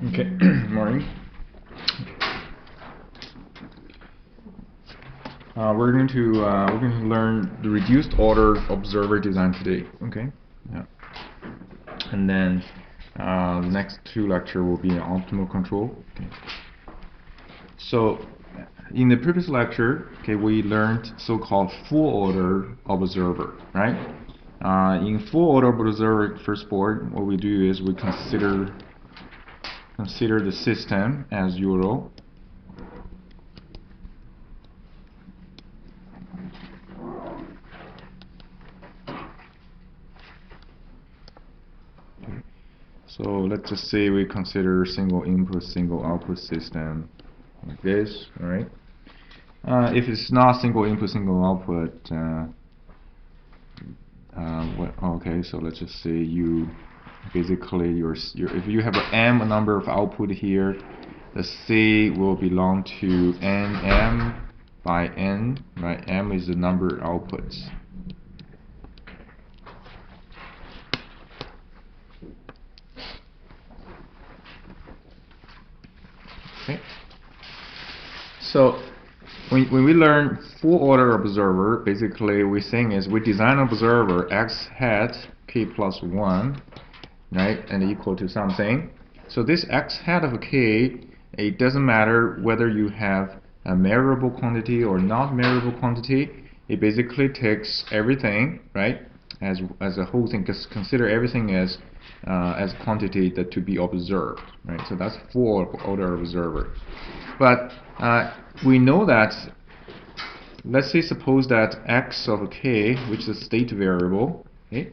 Okay, morning. We're going to learn the reduced order observer design today. Okay, yeah. And then the next two lecture will be optimal control. Okay. So in the previous lecture, okay, we learned so-called full order observer, right? In full order observer first board, what we do is we consider the system as usual. So let's just say we consider single input, single output system like this, all right? If it's not single input, single output, okay, so let's just say you basically if you have an m number of output here, the C will belong to nm by n, right? M is the number of outputs. Okay. So when we learn full order observer, basically we're saying is we design observer x hat k plus 1, right, and equal to something. So this x hat of k, it doesn't matter whether you have a measurable quantity or not measurable quantity. It basically takes everything, right, as a whole thing. Just consider everything as quantity that to be observed, right? So that's full order observer. But we know that, let's say suppose that x of k, which is a state variable, okay,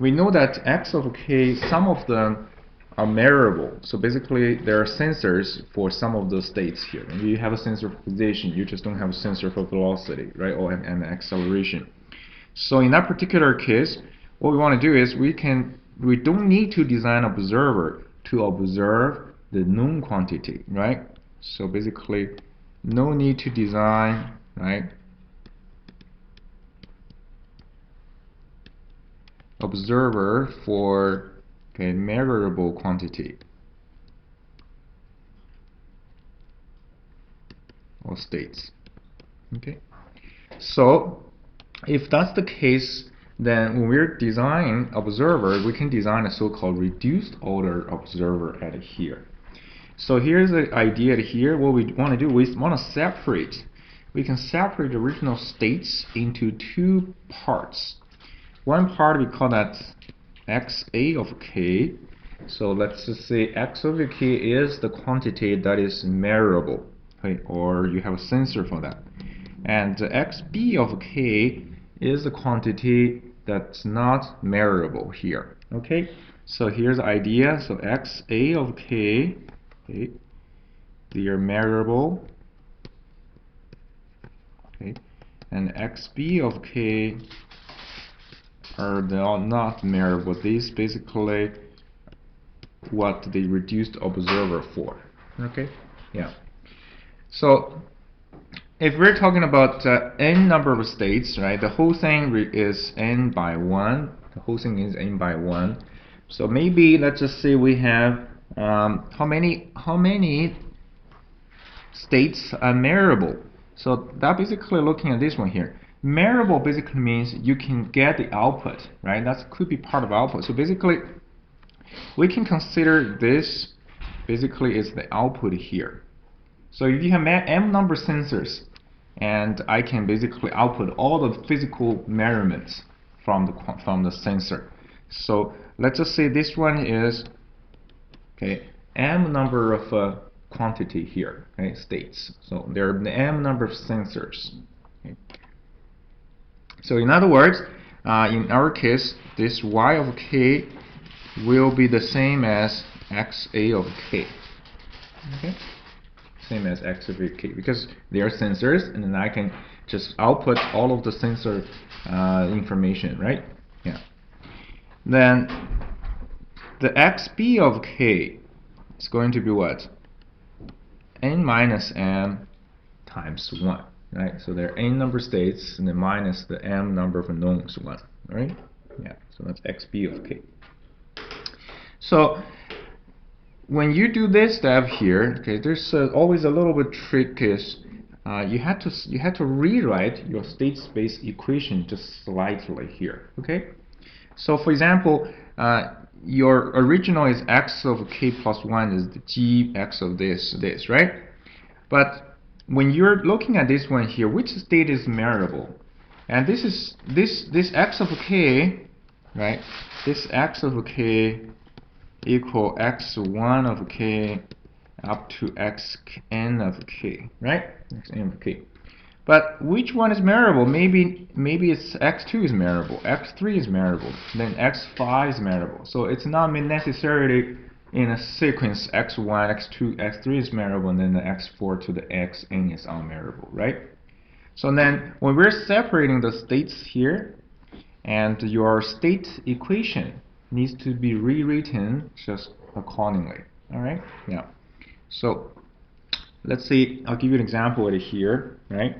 we know that x of k, some of them are measurable. So basically there are sensors for some of those states here. And you have a sensor for position, you just don't have a sensor for velocity, right, or an acceleration. So in that particular case, what we want to do is we don't need to design an observer to observe the known quantity, right? So basically, no need to design, right, observer for measurable quantity or states. Okay. So if that's the case, then when we're designing observer, we can design a so-called reduced order observer at here. So here's the idea here. What we want to do, we want to separate. We can separate the original states into two parts. One part we call that xa of k. So let's just say x of k is the quantity that is measurable, okay, or you have a sensor for that. And xb of k is the quantity that's not measurable here. Okay, so here's the idea. So xa of k, okay, they are measurable, okay, and xb of k are not measurable. These basically what the reduced observer for. Okay, yeah. So if we're talking about n number of states, right, the whole thing is n by 1. The whole thing is n by 1. So maybe let's just say we have how many states are measurable. So that basically looking at this one here. Measurable basically means you can get the output, right? That could be part of output. So basically, we can consider this basically is the output here. So if you have m number of sensors, and I can basically output all the physical measurements from the sensor. So let's just say this one is m number of quantity here, okay, states. So there are the m number of sensors. Okay. So in other words, in our case, this y of k will be the same as xa of k. Okay. Same as x of k, because they are sensors, and then I can just output all of the sensor information, right? Yeah. Then the xb of k is going to be what? N minus m times 1, right? So there are n number of states, and then minus the m number of knowns 1, right? Yeah. So that's xb of k. So when you do this step here, okay, there's always a little bit trick is you have to rewrite your state space equation just slightly here. Okay, so for example, your original is x of k plus 1 is the g x of this, right? But when you're looking at this one here, which state is variable? And this is this x of k, right? This x of k equal x1 of k up to xn of k, right? Xn of k. But which one is variable? Maybe it's x2 is variable, x3 is variable, then x5 is variable. So it's not necessarily in a sequence x1, x2, x3 is variable, and then the x4 to the xn is unvariable, right? So then when we're separating the states here, and your state equation needs to be rewritten just accordingly. All right? Yeah. So let's see. I'll give you an example right here, right?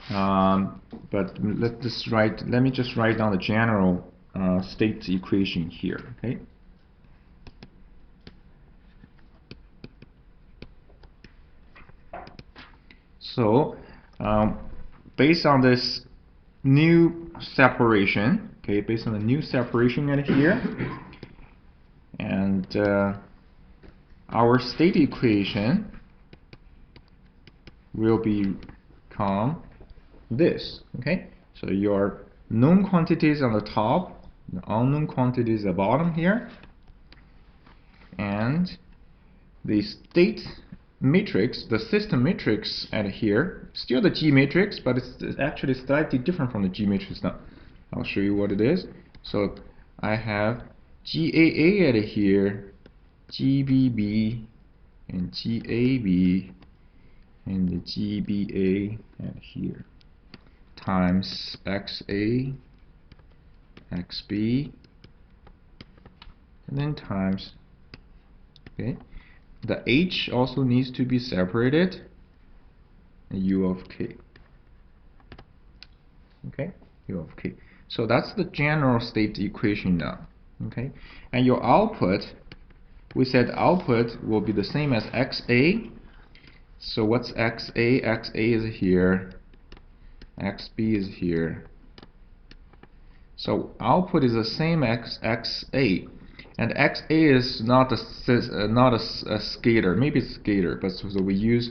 But let me just write down the general state equation here. Okay. So based on this new separation, okay, based on the new separation right here, and our state equation will become this, okay? So your known quantities on the top, the unknown quantities at the bottom here, and the state matrix, the system matrix at here, still the G matrix, but it's actually slightly different from the G matrix now. I'll show you what it is. So I have GAA at here, GBB, and GAB, and the GBA at here, times XA, XB, and then times, okay, the H also needs to be separated, U of K. Okay, U of K. So that's the general state equation now. Okay, and your output, we said output will be the same as XA. So what's XA? XA is here, XB is here. So output is the same as XA. And XA is not a scalar. Maybe it's scalar, but so we use,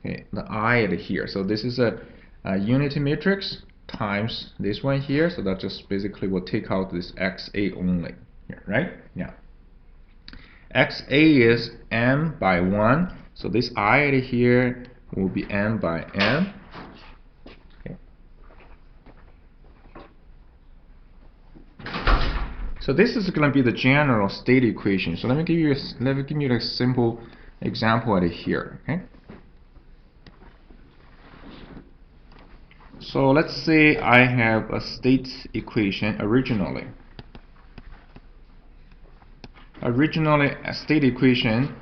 okay, the I at here. So this is a unity matrix times this one here. So that just basically will take out this XA only here, right? Yeah. XA is m by 1. So this I at here will be m by m. So this is going to be the general state equation. So let me give you a simple example right here. Okay. So let's say I have a state equation originally. Originally, a state equation,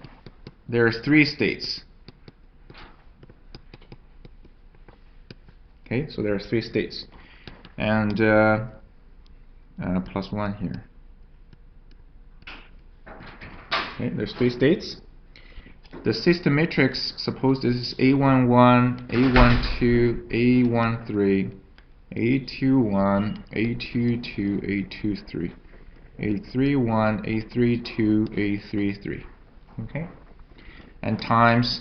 there's 3 states. Okay, so there are 3 states, and plus 1 here. Okay, there's 3 states. The system matrix, suppose this is A11, A12, A13, A21, A22, A23, A31, A32, A33. Okay, and times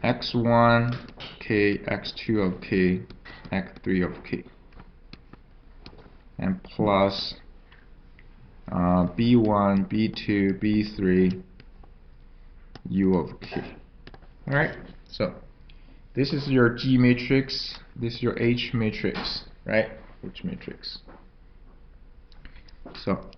x1 k, x2 of k, x3 of k, and plus B1, B2, B3, U of k. Alright, so this is your G matrix, this is your H matrix, right? H matrix. So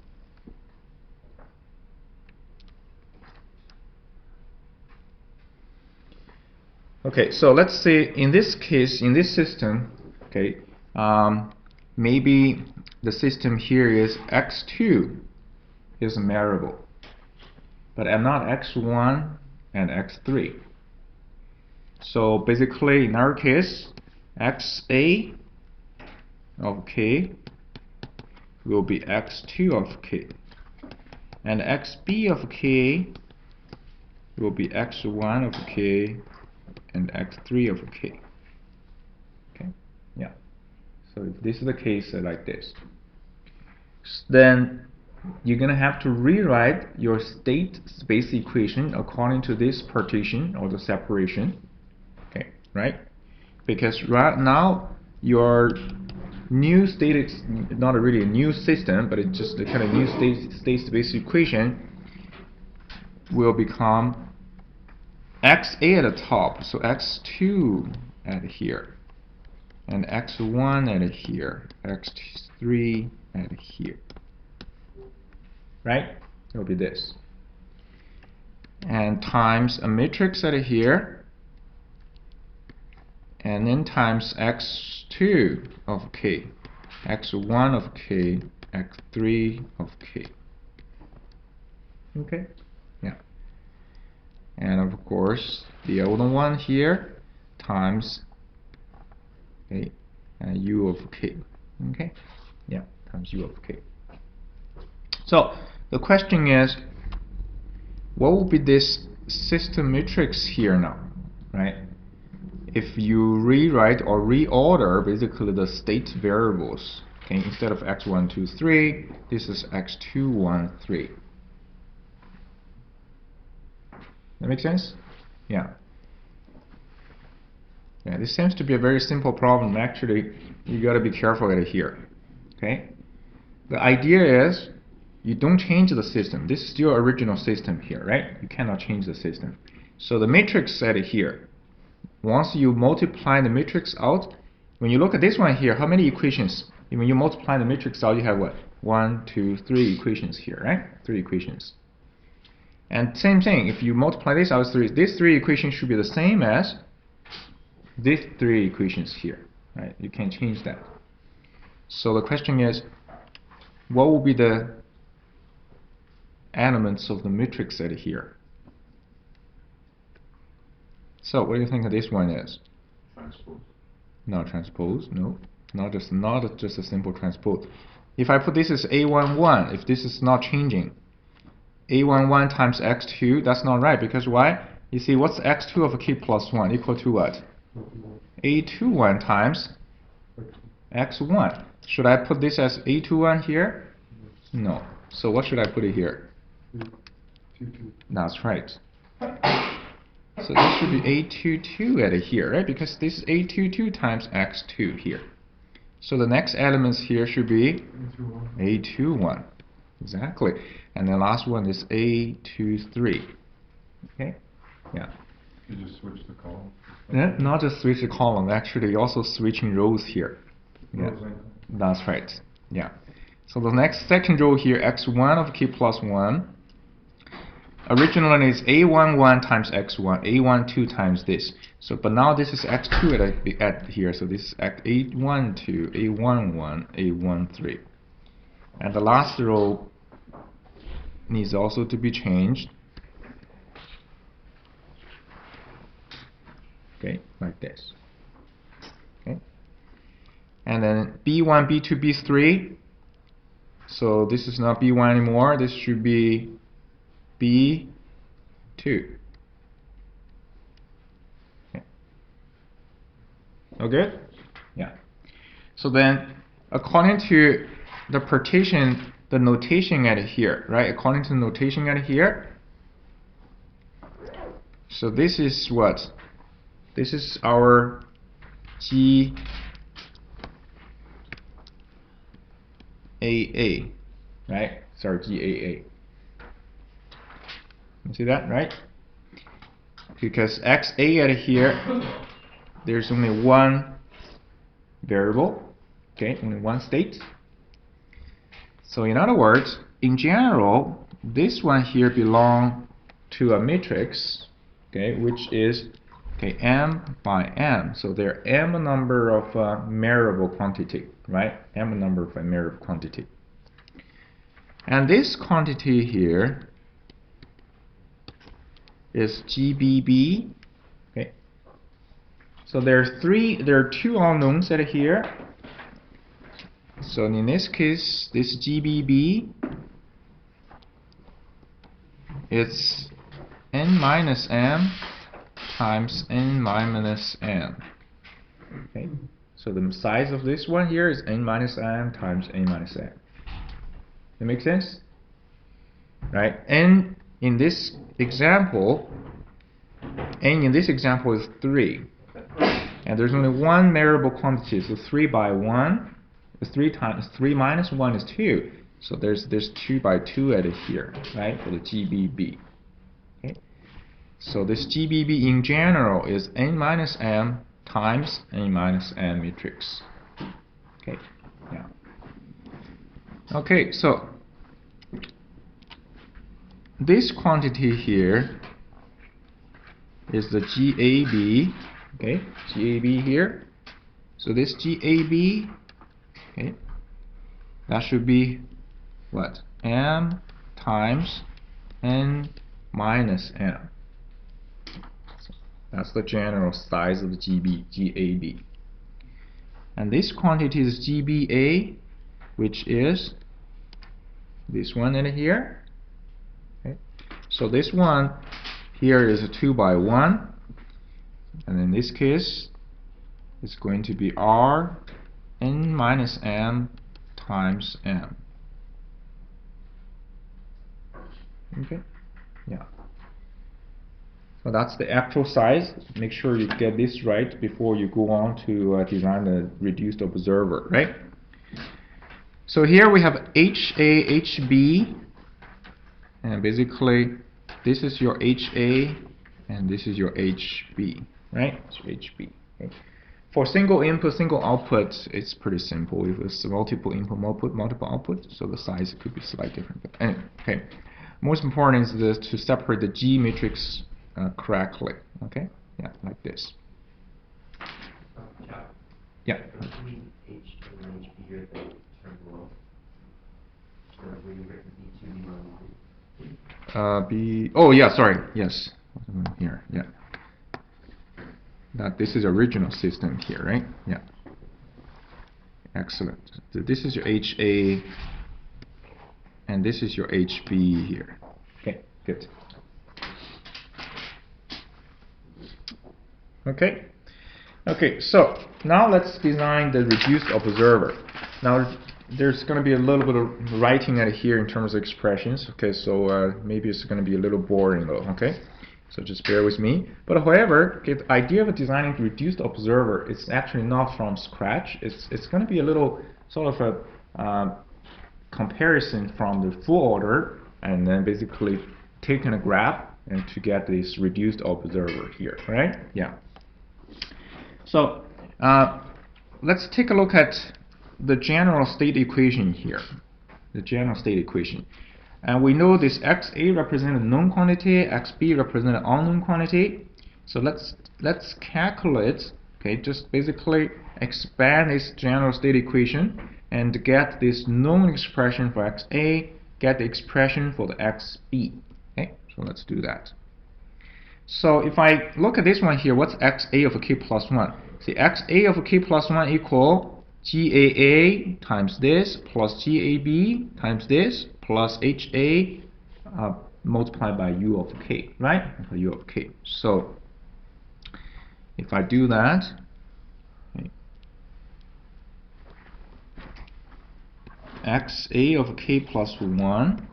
okay, so let's say in this case, in this system, okay, maybe the system here is x2 is a variable, but I'm not x1 and x3. So basically, in our case, xa of k will be x2 of k, and xb of k will be x1 of k and x3 of k. Okay, yeah. So if this is the case like this, then you're gonna have to rewrite your state space equation according to this partition or the separation. Okay, right? Because right now your new state is not really a new system, but it's just a kind of new state space equation will become xa at the top, so x2 at here, and x1 at here, x3 at here. Right? It will be this. And times a matrix at here, and then times x2 of k, x1 of k, x3 of k. Okay? Yeah. And of course, the other one here times okay, u of k. Okay? Yeah, times u of k. So the question is, what will be this system matrix here now, right? If you rewrite or reorder basically the state variables, okay, instead of x1, 2, 3, this is x2, 1, 3. That make sense? Yeah. Yeah, this seems to be a very simple problem. Actually, you got to be careful at here. Okay. The idea is you don't change the system. This is your original system here, right? You cannot change the system. So the matrix set here, once you multiply the matrix out, when you look at this one here, how many equations? When you multiply the matrix out, you have what? 1, 2, 3 equations here, right? 3 equations. And same thing, if you multiply this out, these 3 equations should be the same as these 3 equations here, right? You can't change that. So the question is, what will be the elements of the matrix set here? So what do you think this one is? Transpose. Not transpose, no. Not just a simple transpose. If I put this as A11, if this is not changing, A11 times x2, that's not right, because why? You see, what's x2 of k plus 1 equal to what? A21 times x1. Should I put this as A21 here? No. So what should I put it here? That's right. So this should be A22 at here, right? Because this is A22 times x2 here. So the next elements here should be A21. Exactly. And the last one is A23. Okay? Yeah. You just switch the column? Yeah, not just switch the column, actually also switching rows here. Yeah. That's right. Yeah. So the next second row here, x1 of k plus 1. Originally is A11 times x1, A12 times this. So, but now this is x2 at here, so this is A12, A11, A13. And the last row needs also to be changed. Okay, like this. Okay. And then B1, B2, B3. So this is not B1 anymore, this should be B2. Okay. Okay? Yeah. So then, according to the partition, the notation at here, right? According to the notation at here, so this is what? This is our GAA, right? Sorry, GAA. You see that, right? Because XA at here, there's only one variable, okay, only one state. So in other words, in general, this one here belongs to a matrix, okay, which is okay m by m. So there are m number of variable quantity, right? M number of variable quantity. And this quantity here is GBB. Okay. So there are two unknowns at here. So in this case, this GBB it's n minus m times n minus m. Okay, so the size of this one here is n minus m times n minus m. That make sense? Right? N in this example is 3. And there's only one variable quantity, so 3 by 1 is 3 times 3 minus 1 is 2. So there's 2 by 2 added here, right, for the GBB. Okay? So this GBB in general is n minus m times n minus m matrix. Okay, yeah. Okay, so this quantity here is the GAB. Okay, GAB here. So this GAB, okay, that should be what? M times n minus m. So that's the general size of the GAB. And this quantity is GBA, which is this one in here. Okay. So this one here is a 2 by 1. And in this case, it's going to be R n minus m times m. Okay, yeah. So that's the actual size. Make sure you get this right before you go on to design the reduced observer, right? So here we have HA, HB, and basically this is your HA and this is your HB. Right? So HB. Okay. For single input, single output, it's pretty simple. If it's multiple input, multiple output, so the size could be slightly different. But anyway, okay. Most important is to separate the G matrix correctly. Okay? Yeah, like this. Yeah. B. Oh yeah, sorry. Yes. Here. Yeah. That this is original system here, right? Yeah. Excellent. So this is your HA, and this is your HB here. Okay, good. Okay. Okay, so now let's design the reduced observer. Now there's going to be a little bit of writing out here in terms of expressions. Okay, so maybe it's going to be a little boring though. Okay. So just bear with me. But however, okay, the idea of designing the reduced observer is actually not from scratch. It's going to be a little sort of a comparison from the full order, and then basically taking a graph and to get this reduced observer here, right? Yeah. So let's take a look at the general state equation here. The general state equation. And we know this XA represents a known quantity, XB represents an unknown quantity. So let's calculate, okay, just basically expand this general state equation and get this known expression for XA, get the expression for the XB. Okay, so let's do that. So if I look at this one here, what's XA of k plus 1? See, XA of k plus 1 equal GAA times this plus GAB times this plus HA multiplied by U of k, right? U of k. So if I do that, okay, XA of k plus 1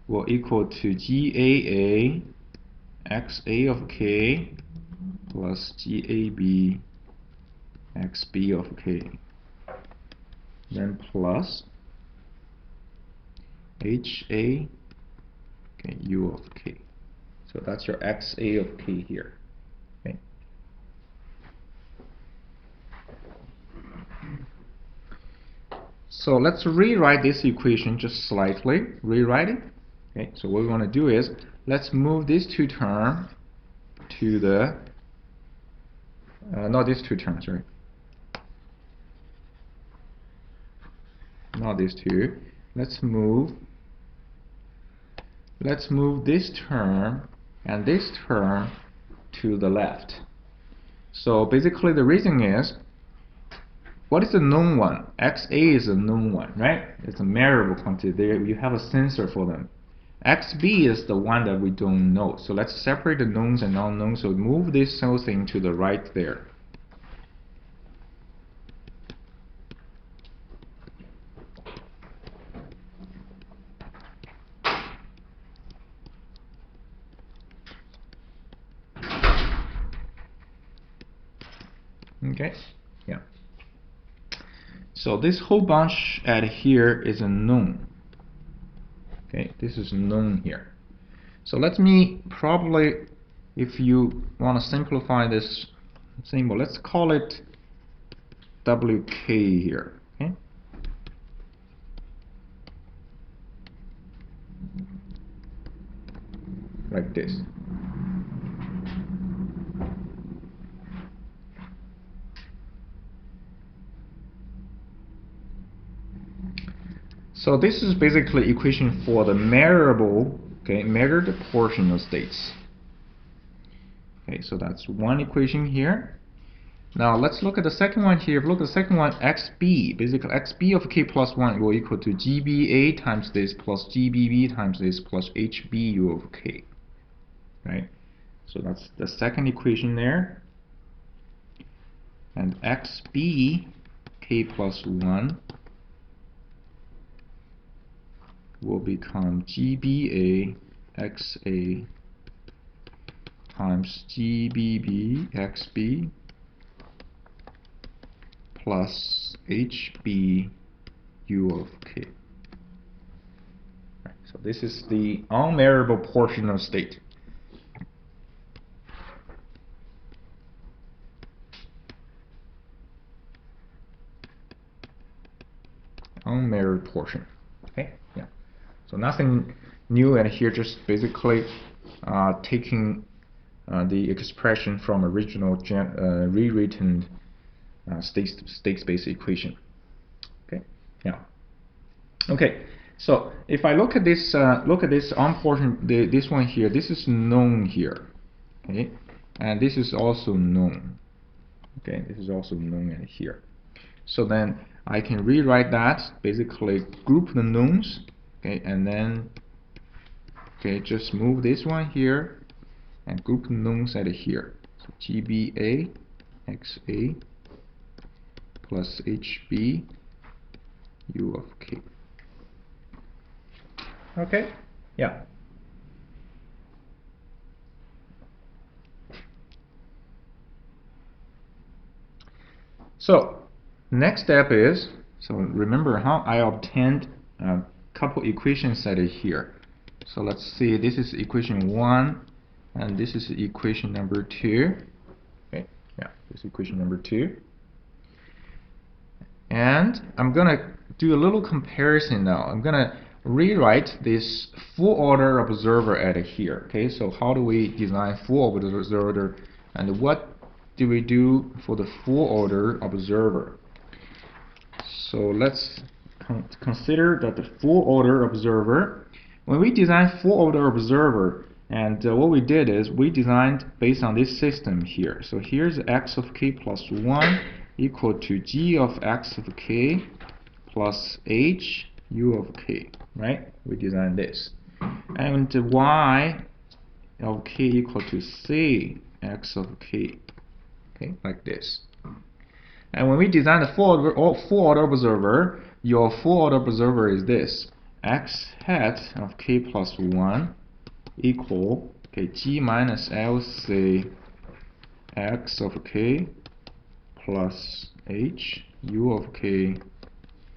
will equal to GAA XA of k plus GAB XB of k, then plus HA, okay, U of k. So that's your XA of k here. Okay. So let's rewrite this equation just slightly. Rewrite it. Okay. So what we want to do is let's move these two terms to the not these two terms, right? Not these two. Let's move this term and this term to the left. So basically the reason is, what is the known one? XA is a known one, right? It's a measurable quantity. There you have a sensor for them. XB is the one that we don't know. So let's separate the knowns and unknowns. So move this whole thing to the right there. Okay, yeah. So this whole bunch at here is a known. Okay, this is known here. So let me probably, if you want to simplify this symbol, let's call it WK here. Okay. Like this. So this is basically equation for the measurable, okay, measured portion of states. Okay, so that's one equation here. Now let's look at the second one here. If you look at the second one, XB, basically XB of K plus 1 will equal to GBA times this plus GBB times this plus HBU of K. Right? So that's the second equation there. And XB K plus 1 will become GBA XA times GBB XB plus HB U of K. Right, so this is the unmeasurable portion of state. Unmeasured portion. Okay, yeah. So nothing new and here, just basically taking the expression from original rewritten state space equation. Okay, yeah. Okay, so if I look at this portion, this one here, this is known here. Okay, and this is also known. Okay, this is also known in here. So then I can rewrite that, basically group the knowns, okay, and then just move this one here and group the knowns at here. So GBA XA plus HB U of K. Okay, yeah. So next step is, so remember how I obtained a couple equations set here. So let's see, this is equation 1 and this is equation number 2. Okay, yeah, this is equation number 2. And I'm gonna do a little comparison now. I'm gonna rewrite this full order observer at here. Okay, so how do we design full observer and what do we do for the full order observer? So let's consider that the full order observer, when we design full order observer, and what we did is we designed based on this system here. So here's x of k plus 1 equal to g of x of k plus h u of k, right? We designed this. And y of k equal to c x of k, okay, like this. And when we design the full order observer, your full order observer is this: x hat of k plus 1 equal, okay, g minus lc x of k plus h u of k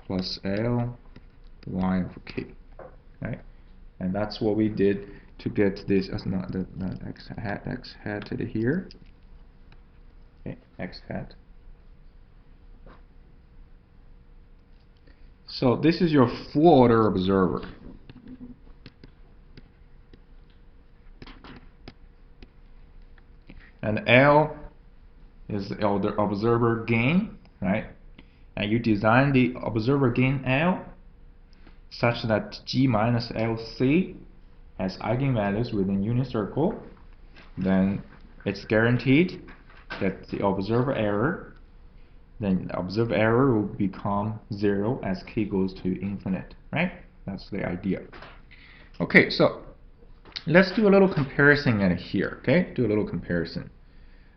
plus l y of k, right? And that's what we did to get this as not x hat to here. Okay, x hat. So this is your full order observer. And L is the observer gain, right? And you design the observer gain L such that G minus LC has eigenvalues within unit circle. Then it's guaranteed that the observer error, then the observed error will become 0 as k goes to infinite, right? That's the idea. Okay, so let's do a little comparison at here. Okay, do a little comparison.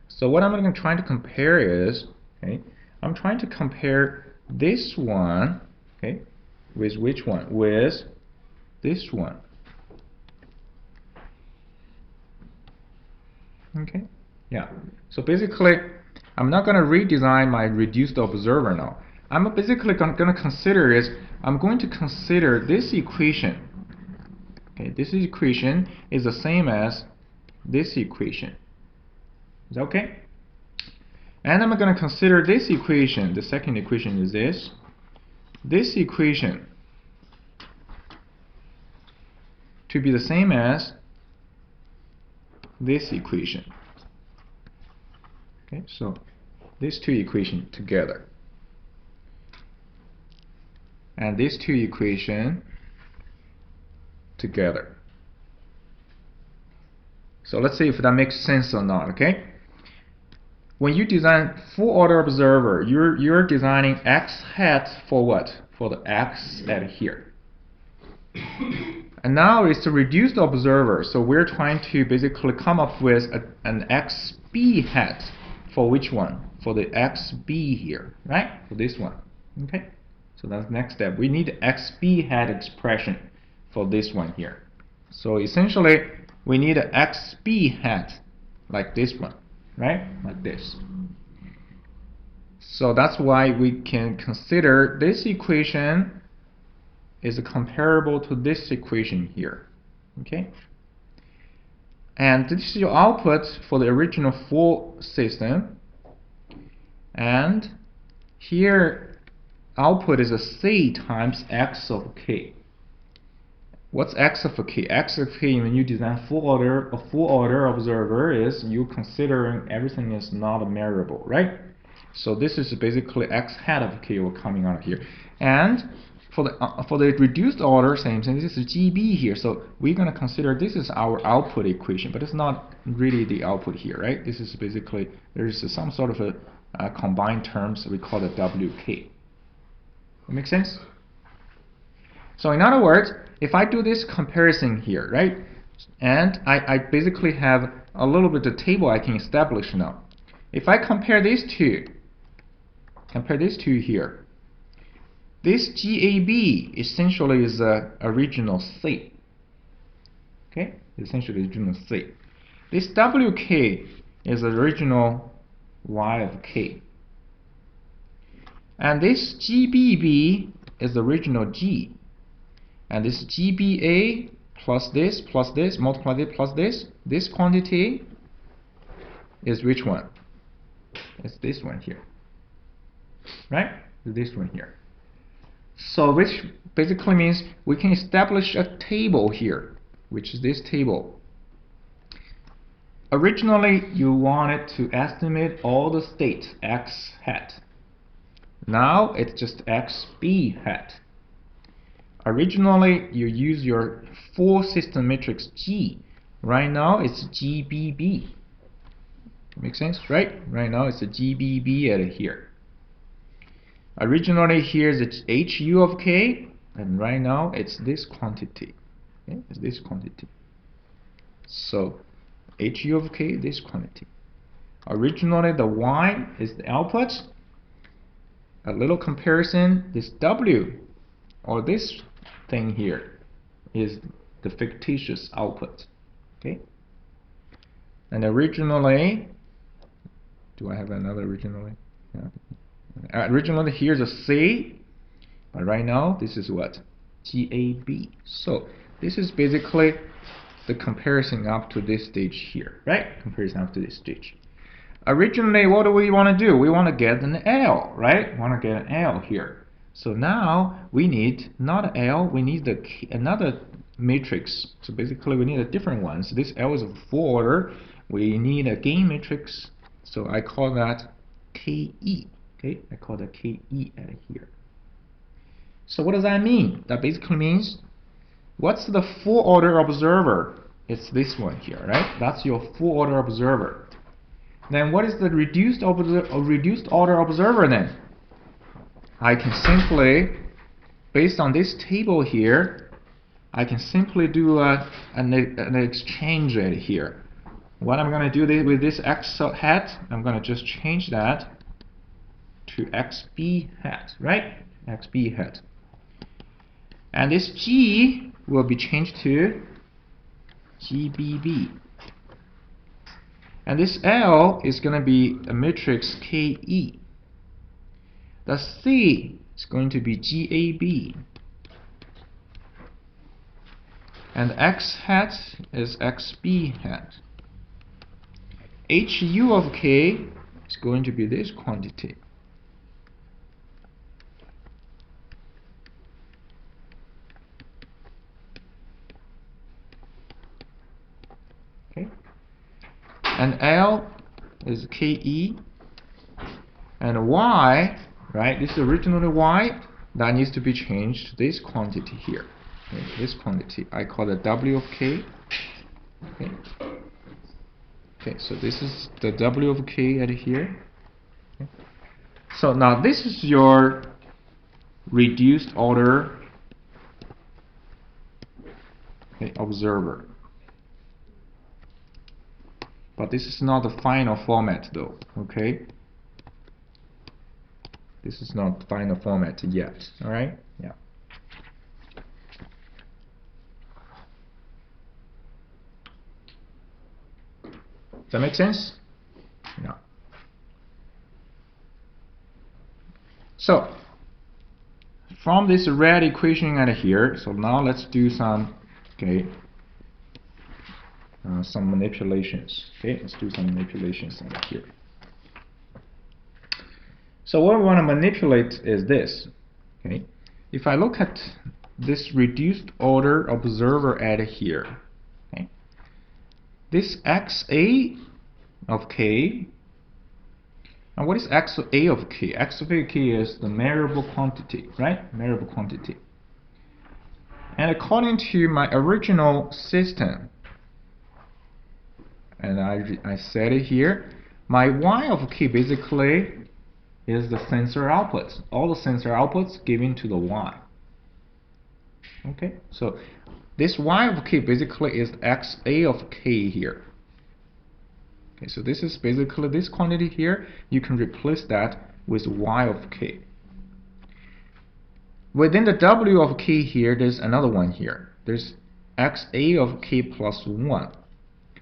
So what I'm going to try to compare is, okay, I'm trying to compare this one, okay, with which one? With this one. Okay, yeah. So basically, I'm not going to redesign my reduced observer now. I'm basically going to consider is, I'm going to consider this equation. Okay, this equation is the same as this equation. Is that okay? And I'm going to consider this equation. The second equation is this. This equation to be the same as this equation. Okay, so these two equations together. And these two equations together. So let's see if that makes sense or not, okay? When you design full order observer, you're designing x hat for what? For the x at here. And now it's a reduced observer, so we're trying to basically come up with an xb hat for which one? For the xb here, right? For this one, okay? So that's the next step. We need xb hat expression for this one here. So essentially, we need an xb hat like this one, right? Like this. So that's why we can consider this equation is comparable to this equation here, okay? And this is your output for the original full system. And here, output is a c times x of k. What's x of k? X of k, when you design a full order observer, is you considering everything is not a variable, right? So this is basically x hat of k coming out here. And for the reduced order, same thing. This is GB here. So we're going to consider this is our output equation, but it's not really the output here, right? This is basically there's some sort of a combined terms. We call it WK. That make sense? So in other words, if I do this comparison here, right, and I basically have a little bit of table I can establish now. If I compare these two here, this GAB essentially is a original C. Okay, essentially original C. This WK is the original Y of K. And this GBB is the original G. And this GBA plus this, multiply this, plus this quantity is which one? It's this one here. Right? This one here. So which basically means we can establish a table here, which is this table. Originally, you wanted to estimate all the states x hat. Now it's just xb hat. Originally, you use your full system matrix G. Right now, it's GBB. Makes sense, right? Right now, it's a GBB at here. Originally, here's the HU of K, and right now, it's this quantity. Okay? It's this quantity. So, HU of K, this quantity. Originally, the Y is the output. A little comparison, this W, or this thing here, is the fictitious output. Okay? And originally, do I have another originally? Yeah. Originally, here's a C, but right now, this is what? GAB. So, this is basically the comparison up to this stage here, right? Comparison up to this stage. Originally, what do we want to do? We want to get an L, right? We want to get an L here. So now we need not L, we need another matrix. So basically, we need a different one. So this L is a full order. We need a gain matrix. So I call that KE. Okay, I call that KE at here. So what does that mean? That basically means what's the full order observer? It's this one here, right? That's your full order observer. Then what is the reduced order observer then? I can simply, based on this table here, I can simply do an exchange right here. What I'm going to do with this x hat, I'm going to just change that to xb hat, right? Xb hat. And this g will be changed to gbb. And this L is going to be a matrix KE. The C is going to be GAB. And X hat is XB hat. HU of K is going to be this quantity. Okay. And L is KE. And Y, right, this is originally Y, that needs to be changed to this quantity here. Okay, this quantity, I call it W of K. Okay. Okay, so this is the W of K at here. Okay. So now this is your reduced order, okay, observer. But this is not the final format though, okay? This is not the final format yet, alright? Yeah. Does that make sense? Yeah. So, from this red equation right here, so now let's do some, okay, some manipulations. Okay, let's do some manipulations right here. So what we want to manipulate is this. Okay, if I look at this reduced order observer at here, okay, this XA of K, and what is XA of K? X of K is the measurable quantity, right? Measurable quantity. And according to my original system, and I said it here, my Y of K basically is the sensor outputs. All the sensor outputs given to the Y. Okay, so this Y of K basically is XA of K here. Okay, so this is basically this quantity here. You can replace that with Y of K. Within the W of K here, there's another one here. There's XA of K plus 1.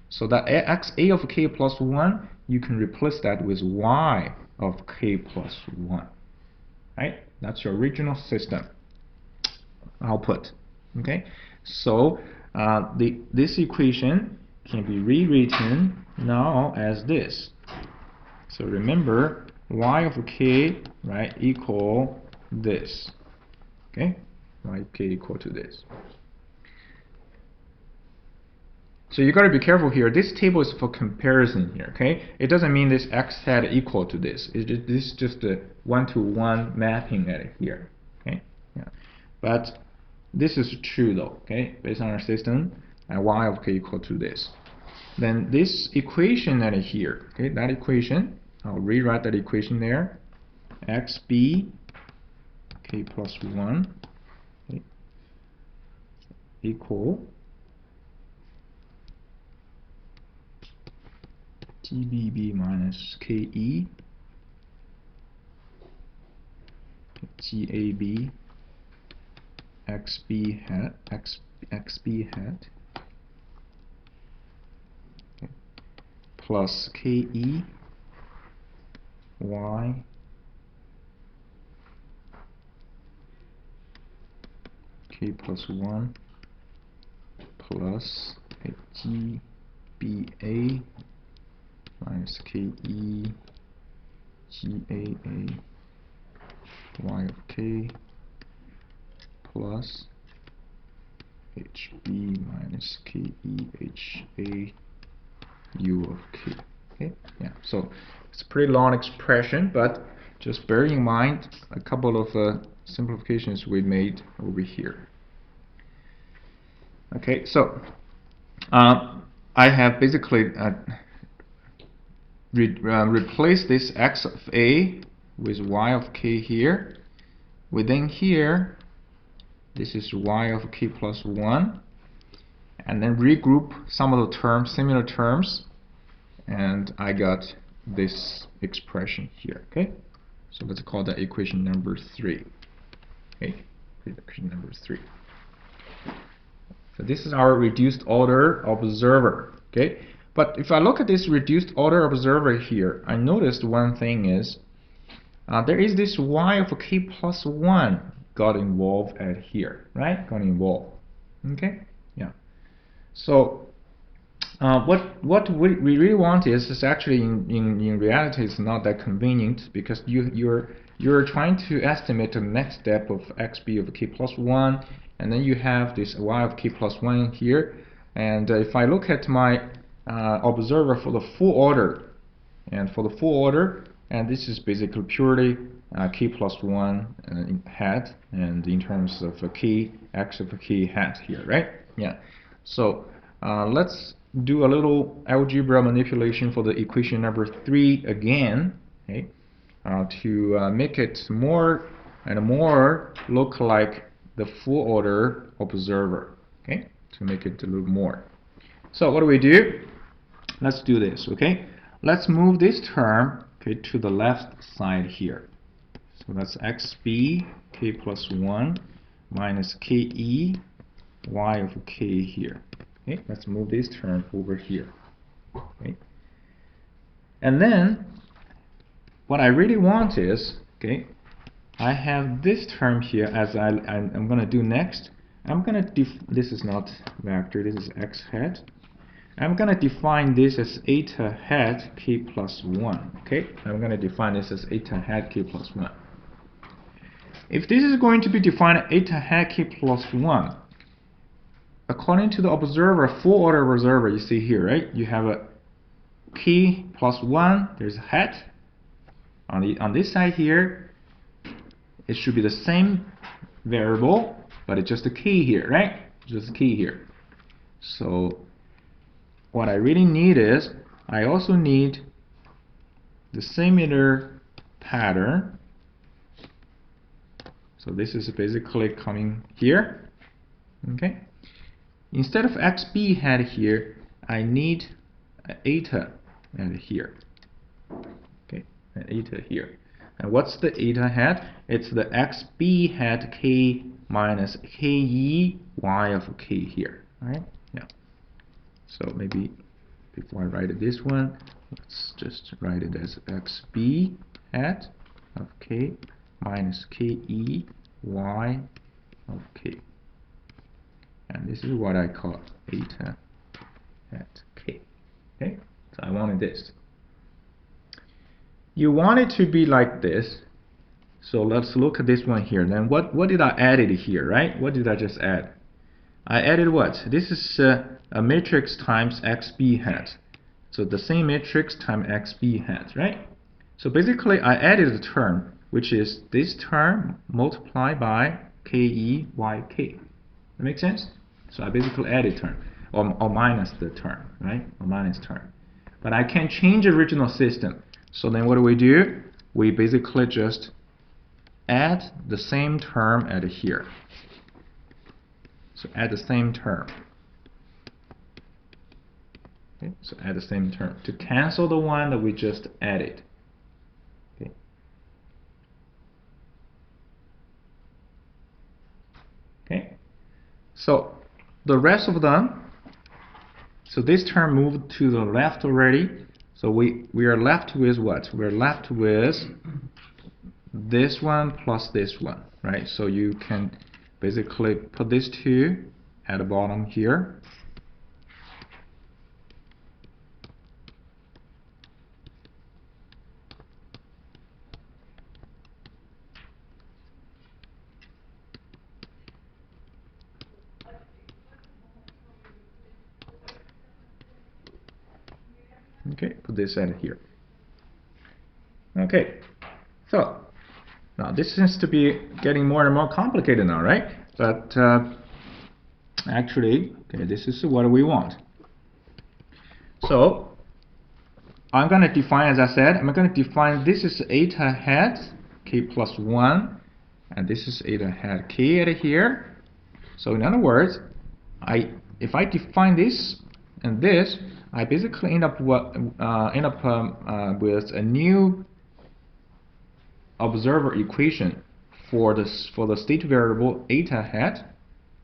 So that XA of K plus 1, you can replace that with Y of K plus 1. Right? That's your original system output. Okay? So this equation can be rewritten now as this. So remember, Y of K, right, equal this. Okay? Y of K equal to this. So you got to be careful here. This table is for comparison here. Okay, it doesn't mean this X hat equal to this. This is just a one-to-one mapping at here. Okay, yeah. But this is true though. Okay, based on our system, and Y of K equal to this. Then this equation at here. Okay, that equation. I'll rewrite that equation there. XB K plus 1 okay, equal GBB minus KE GAB XB hat XB hat okay, plus KE Y K plus 1 plus GBA minus KE GAA Y of K plus HB minus KE HA U of K. Okay, yeah, so it's a pretty long expression, but just bear in mind a couple of simplifications we made over here. Okay, so I have basically replace this X of A with Y of K here. Within here, This is y of k plus 1. And then regroup some of the terms, similar terms, and I got this expression here. Okay, so let's call that equation number 3. Okay, equation number 3. So this is our reduced order observer. Okay, but if I look at this reduced order observer here, I noticed one thing is there is this y of k plus 1 got involved at here, right? Got involved. Okay, yeah. So what we really want is actually in reality it's not that convenient, because you're trying to estimate the next step of xb of k plus 1, and then you have this y of k plus 1 here. And if I look at my observer for the full order, and this is basically purely k plus 1 hat, and in terms of k, x of k hat here, right? Yeah. So let's do a little algebra manipulation for the equation number 3 again, okay, to make it more and more look like the full order observer, okay, to make it a little more. So what do we do? Let's do this, okay. Let's move this term, okay, to the left side here. So that's xb k plus 1 minus ke y of k here. Okay, let's move this term over here. Okay, and then what I really want is, okay, I have this term here as I'm going to do next. I'm going to this is not vector, this is x hat. I'm going to define this as eta hat k plus 1. Okay, I'm going to define this as eta hat k plus 1. If this is going to be defined eta hat k plus 1, according to the observer, full order observer, you see here, right? You have a k plus 1, there's a hat. On this side here, it should be the same variable, but it's just a key here, right? Just a key here. So what I really need is, I also need the similar pattern. So this is basically coming here, okay? Instead of xb hat here, I need eta at here, okay, an eta here. And what's the eta hat? It's the xb hat k minus ke y of k here, right? Yeah. So maybe before I write this one, let's just write it as xb hat of k minus ke y of k. And this is what I call eta at k. Okay, so I wanted this. You want it to be like this. So let's look at this one here. Then what did I add it here, right? What did I just add? I added what? This is a matrix times xb hat. So the same matrix times xb hat, right? So basically I added a term, which is this term multiplied by ke yk. That makes sense? So I basically added term, or minus the term, right? Or minus term. But I can change the original system. So then what do? We basically just add the same term at here. So add the same term. Okay, so add the same term to cancel the one that we just added. Okay. Okay. So the rest of them, so this term moved to the left already. So we are left with what? We're left with this one plus this one, right? So you can basically put these two at the bottom here. Okay, put this at here. Okay, so now this seems to be getting more and more complicated now, right? But actually, okay, this is what we want. So I'm going to define, as I said, I'm going to define this is eta hat k plus 1, and this is eta hat k at here. So in other words, if I define this and this, I basically end up with a new observer equation for the state variable eta hat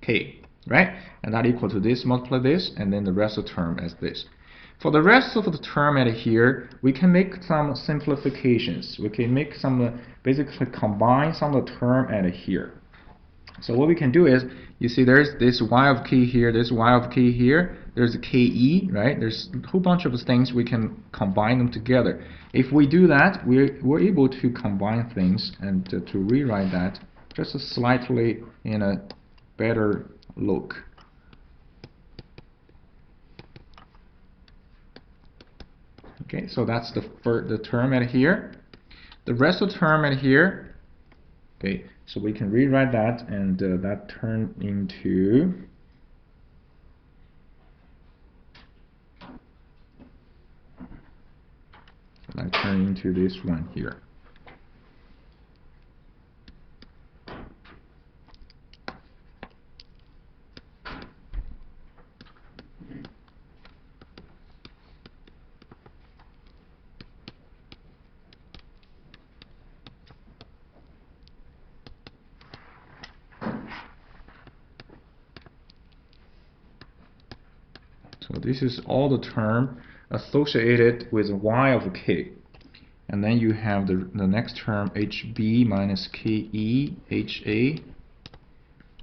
k, right? And that equal to this, multiply this, and then the rest of the term as this. For the rest of the term at here, we can make some simplifications. We can make some basically combine some of the term at here. So what we can do is, you see there's this y of k here, this y of k here, there's a ke, right? There's a whole bunch of things we can combine them together. If we do that, we're able to combine things and to rewrite that just slightly in a better look. Okay, so that's the term at here. The rest of the term at here, okay, so we can rewrite that, and that turn into this one here. So this is all the term associated with y of k. And then you have the next term, hb minus ke ha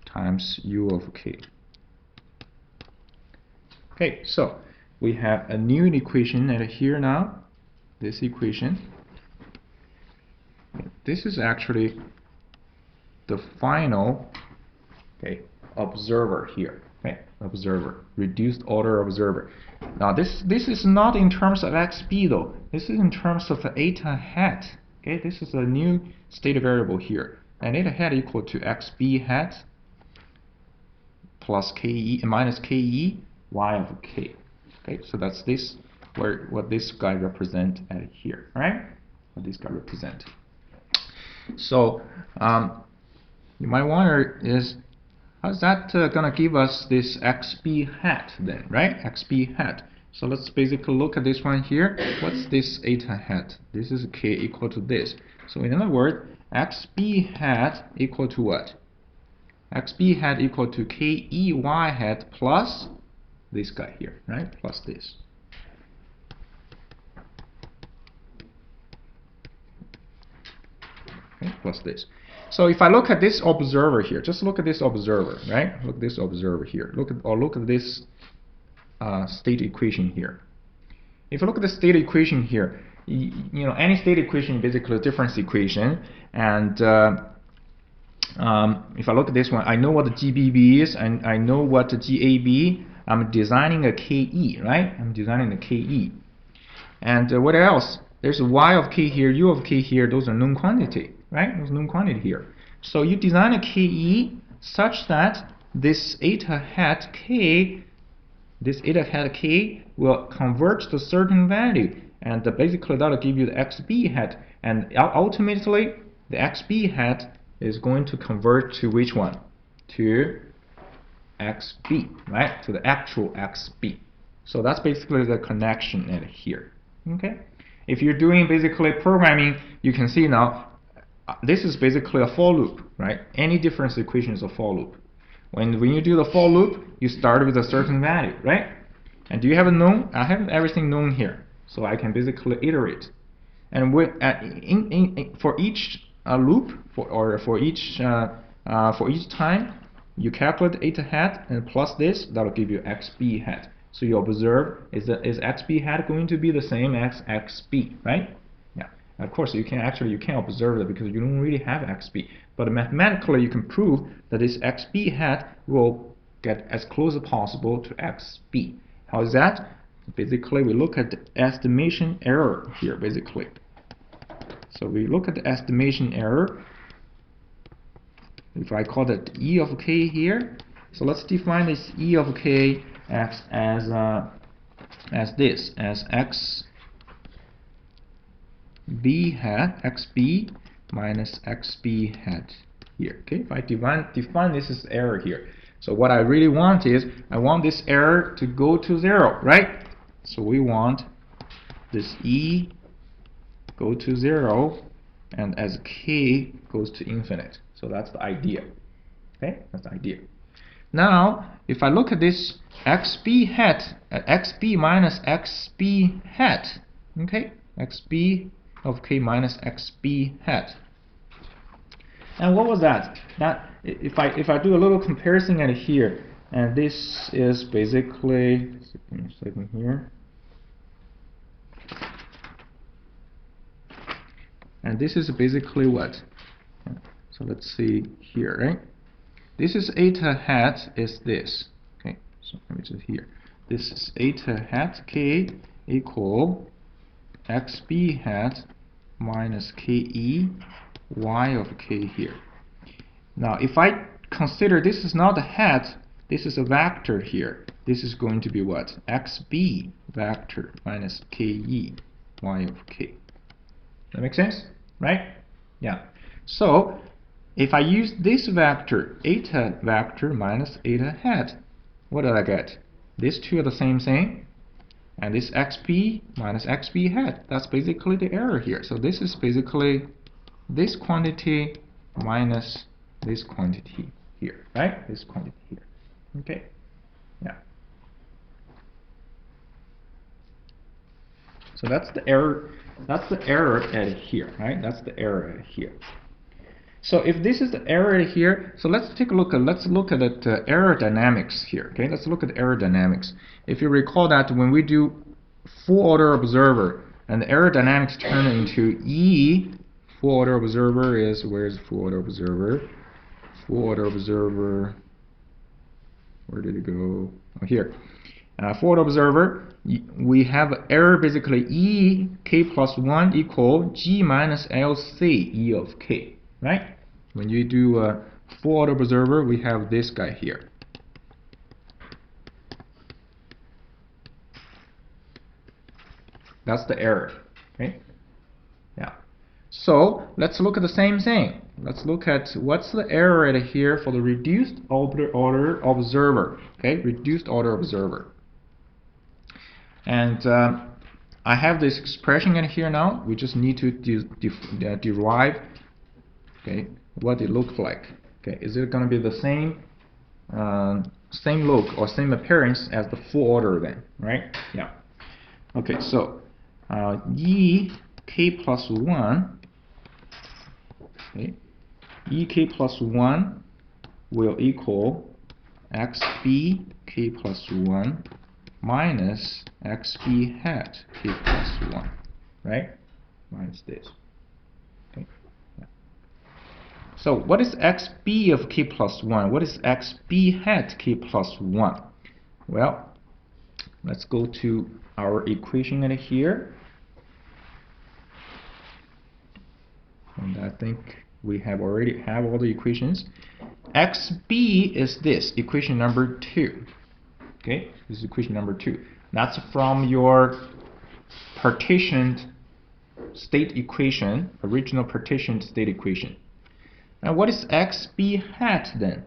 times u of k. Okay, so we have a new equation at here now. This equation. This is actually the final, okay, observer here. Okay, observer, reduced order observer. Now this is not in terms of xb though. This is in terms of eta hat. Okay, this is a new state variable here, and eta hat equal to xb hat plus ke minus ke y of k. Okay, so that's this what this guy represent at here, right? What this guy represent. So you might wonder is, how's that gonna give us this xb hat then, right? Xb hat. So let's basically look at this one here. What's this eta hat? This is k equal to this. So in other words, xb hat equal to what? Xb hat equal to key hat plus this guy here, right? Plus this. Okay, plus this. So if I look at this observer here, just look at this observer, right? Look at this observer here. Look at this state equation here. If you look at the state equation here, you know, any state equation is basically a difference equation. And if I look at this one, I know what the GBB is, and I know what the GAB. I'm designing a KE, right? I'm designing a KE. And what else? There's y of k here, u of k here. Those are known quantity, right? Those known quantity here. So you design a KE such that this eta hat k, will convert to a certain value, and basically that'll give you the xb hat, and ultimately the xb hat is going to convert to which one? To xb, right? To the actual xb. So that's basically the connection at here. Okay. If you're doing basically programming, you can see now this is basically a for loop, right? Any difference equation is a for loop. When you do the for loop, you start with a certain value, right? And do you have a known? I have everything known here, so I can basically iterate. And for each loop, for each time, you calculate eta hat and plus this, that'll give you xb hat. So you observe, is xb hat going to be the same as xb, right? Yeah. Of course, you can't observe that because you don't really have xb. But mathematically, you can prove that this xb hat will get as close as possible to xb. How is that? Basically, we look at the estimation error here, basically. So we look at the estimation error. If I call that E of k here, so let's define this E of k as this, as xb hat, xb minus xb hat here. Okay, if I define this as error here, So what I really want is, I want this error to go to 0, right? So we want this E go to 0, and as k goes to infinite. So that's the idea. Okay, that's the idea. Now, if I look at this xb hat, xb minus xb hat, okay, xb of k minus xb hat. And what was that? That if I do a little comparison at here, and this is basically, second here, and this is basically what? So let's see here, right? This is eta hat is this. Okay, so let me just here. This is eta hat k equal xb hat minus ke y of k here. Now, if I consider this is not a hat, this is a vector here. This is going to be what? xb vector minus ke y of k. That makes sense, right? Yeah. So if I use this vector, eta vector minus eta hat, what did I get? These two are the same thing, and this xp minus xb hat, that's basically the error here. So this is basically this quantity minus this quantity here, right? This quantity here. Okay, yeah. So that's the error. That's the error at here, right? That's the error at here. So if this is the error here, so let's take a look at the error dynamics here. Okay, let's look at the error dynamics. If you recall that when we do full order observer, and the error dynamics turn into E. Full order observer is, where's full order observer? Full order observer. Where did it go? Oh, here. Full order observer, we have error basically E k plus 1 equal G minus LC E of k. Right? When you do a full order observer, we have this guy here. That's the error. Okay? Yeah. So let's look at the same thing. Let's look at what's the error at here for the reduced order observer. Okay, reduced order observer. And I have this expression in here now. We just need to derive. Okay, what it looks like. Okay, is it going to be the same same look or same appearance as the full order then, right? Yeah. Okay, so E k plus 1, okay, E k plus 1 will equal xb k plus 1 minus xb hat k plus 1, right? Minus this. So what is xb of k plus 1? What is xb hat k plus 1? Well, let's go to our equation in here. And I think we have already have all the equations. xb is this, equation number 2. Okay, this is equation number 2. That's from your partitioned state equation, original partitioned state equation. Now what is xb hat then?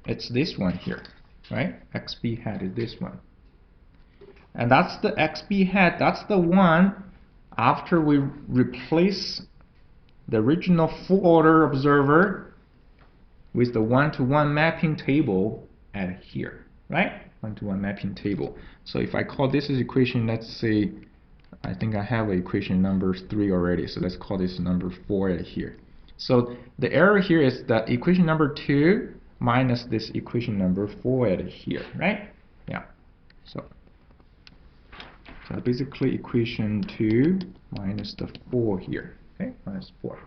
It's this one here, right? xb hat is this one. And that's the xb hat, that's the one after we replace the original full order observer with the one-to-one mapping table at here, right? One-to-one mapping table. So if I call this equation, let's say, I think I have equation number 3 already, so let's call this number 4 at here. So the error here is that equation number 2 minus this equation number 4 at here, right? Yeah. So basically equation 2 minus the 4 here, okay? Minus 4.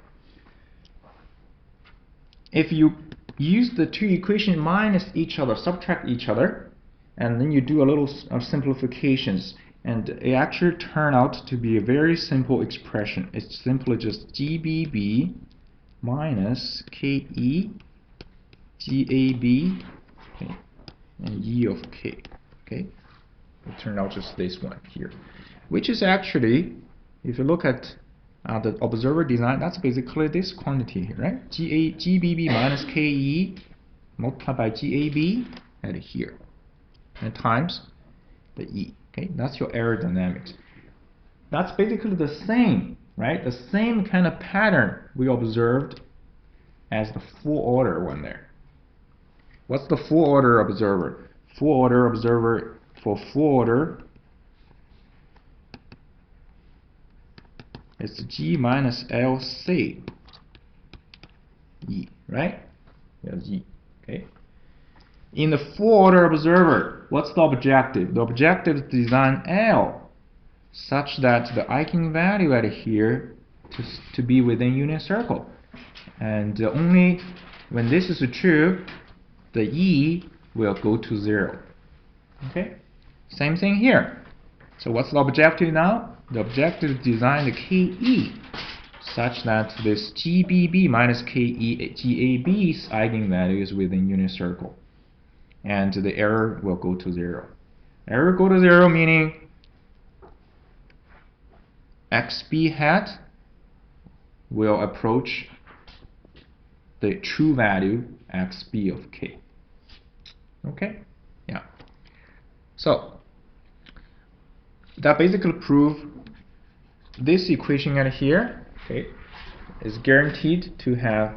If you use the two equations minus each other, subtract each other, and then you do a little simplifications, and it actually turned out to be a very simple expression. It's simply just GBB minus KE GAB, okay, and E of K. Okay, it turned out just this one here, which is actually, if you look at the observer design, that's basically this quantity here, right? GBB minus KE multiplied by GAB at here, and times the E. Okay, that's your error dynamics. That's basically the same, right? The same kind of pattern we observed as the full order one there. What's the full order observer? Full order observer for full order is G minus LC E, right? That's E. Okay. In the full order observer, what's the objective? The objective is to design L such that the eigenvalue at here to be within unit circle. And only when this is true, the E will go to 0. Okay? Same thing here. So what's the objective now? The objective is to design the KE such that this GBB minus KE GAB's eigenvalue is within unit circle. And the error will go to 0. Error go to 0 meaning XB hat will approach the true value XB of K. Okay? Yeah. So that basically proves this equation at here, okay, is guaranteed to have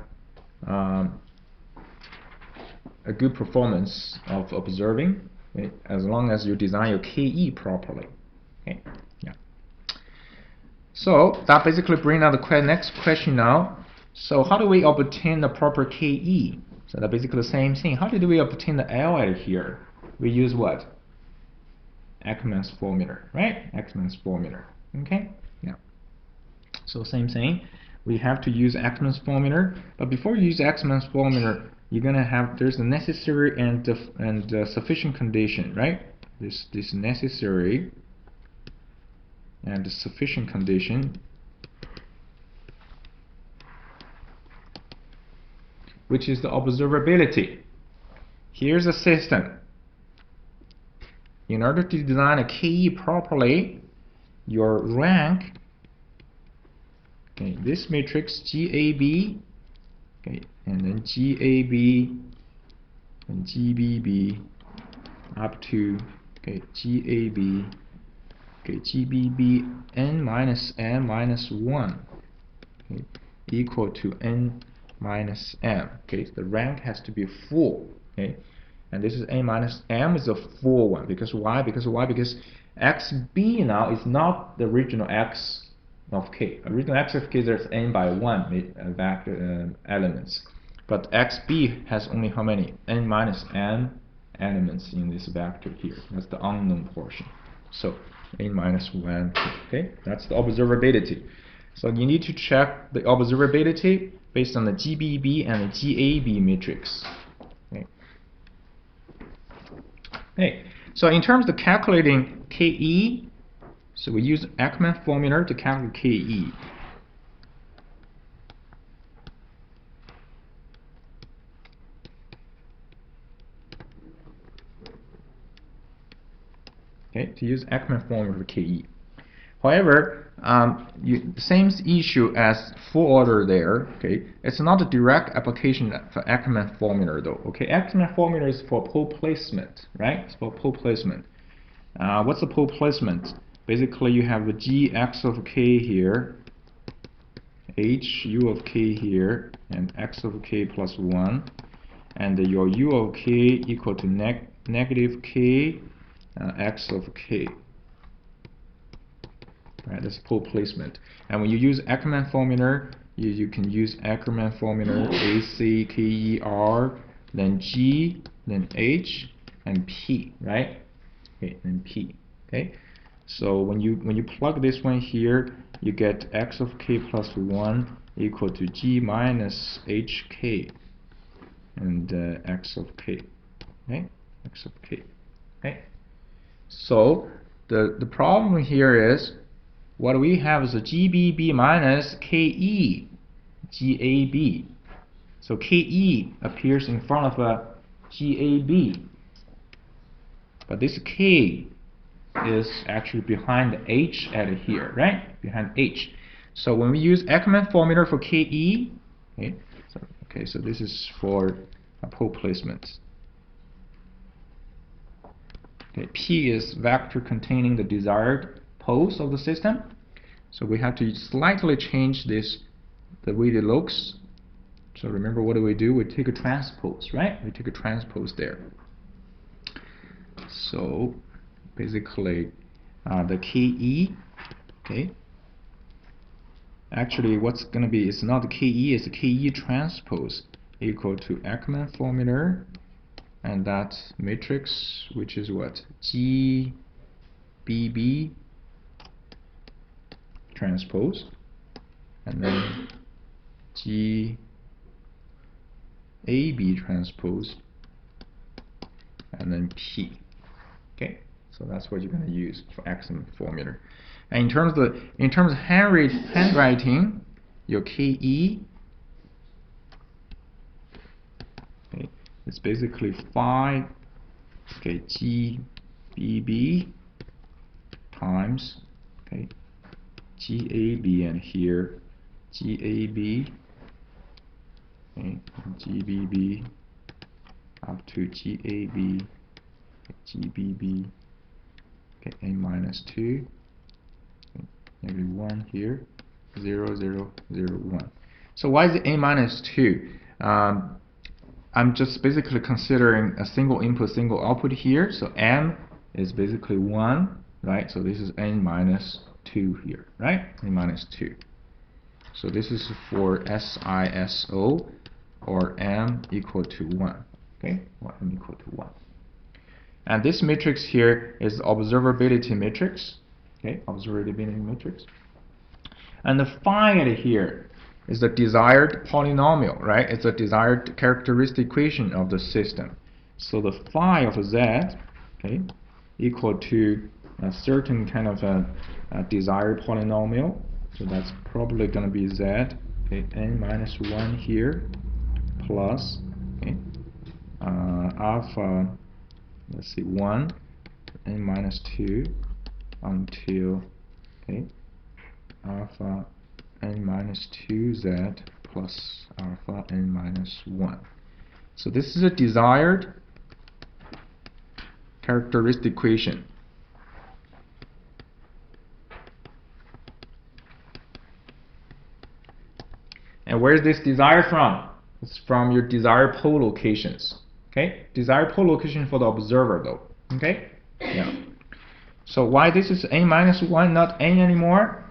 a good performance of observing, okay, as long as you design your KE properly. Okay, yeah. So that basically brings out the next question now. So how do we obtain the proper KE? So that's basically the same thing. How did we obtain the L at here? We use what? Ackermann's formula, right? Ackermann's formula. Okay, yeah. So same thing. We have to use Ackermann's formula, but before you use Ackermann's formula, you're gonna have there's a necessary and sufficient condition, right? This necessary and sufficient condition, which is the observability. Here's a system. In order to design a KE properly, your rank, okay, this matrix GAB, okay, and then GAB and GBB up to, okay, GAB, okay, GBB n minus m minus 1, okay, equal to n minus m. Okay, so the rank has to be full. Okay, and this is n minus m is a full one. Because why? Because xb now is not the original x of k. Original x of k, there's n by 1 vector elements, but xb has only how many? N minus m elements in this vector here. That's the unknown portion. So n minus 1. Okay, that's the observability. So you need to check the observability based on the GBB and the GAB matrix. Okay. Okay. So in terms of calculating KE, so we use Ackermann formula to calculate KE. Okay, to use Ackermann formula for KE. However, same issue as full order there. Okay, it's not a direct application for Ackermann formula though. Okay, Ackermann formula is for pole placement, right? It's for pole placement. What's the pole placement? Basically, you have a g x of k here, h u of k here, and x of k plus 1, and your u of k equal to negative k x of k. Right, that's pole placement. And when you use Ackermann formula, you can use Ackermann formula AC, KER, then G, then H, and P, right? Okay, and P. Okay. So when you plug this one here, you get x of k plus 1 equal to G minus HK, and x of k. Okay, x of k. Okay. So the problem here is, what we have is a GBB minus KE GAB. So KE appears in front of a GAB, but this K is actually behind H at here, right? Behind H. So when we use Ackermann formula for KE, so this is for a pole placement. Okay, P is vector containing the desired poles of the system. So we have to slightly change this, the way it looks. So remember, what do? We take a transpose, right? We take a transpose there. So basically, the KE, okay. Actually, what's going to be, it's not the KE, it's the KE transpose equal to Ackermann formula, and that matrix, which is what? GBB transpose, and then GAB transpose, and then P. Okay, so that's what you're going to use for Ackermann formula. And in terms of handwriting, your KE, okay, it's basically 5, okay, GBB times, okay, GAB, and here GAB, okay, GBB up to GAB, GBB, okay, a minus 2. Maybe 1 here, 0, 0, 0, 1. So why is it a minus 2? I'm just basically considering a single input, single output here. So m is basically 1, right? So this is n minus 2 here, right? n minus 2. So this is for SISO, or m equal to 1. Okay, or m equal to 1. And this matrix here is the observability matrix. Okay, observability matrix. And the phi here is the desired polynomial, right? It's a desired characteristic equation of the system. So the phi of z, okay, equal to a certain kind of a desired polynomial. So that's probably going to be z, okay, n minus 1 here, plus, okay, alpha, let's see, 1, n minus 2, until, okay, alpha n minus 2z plus alpha n minus 1. So this is a desired characteristic equation. And where is this desired from? It's from your desired pole locations. Okay, desired pole location for the observer though. Okay, yeah. So why this is n minus 1, not n anymore?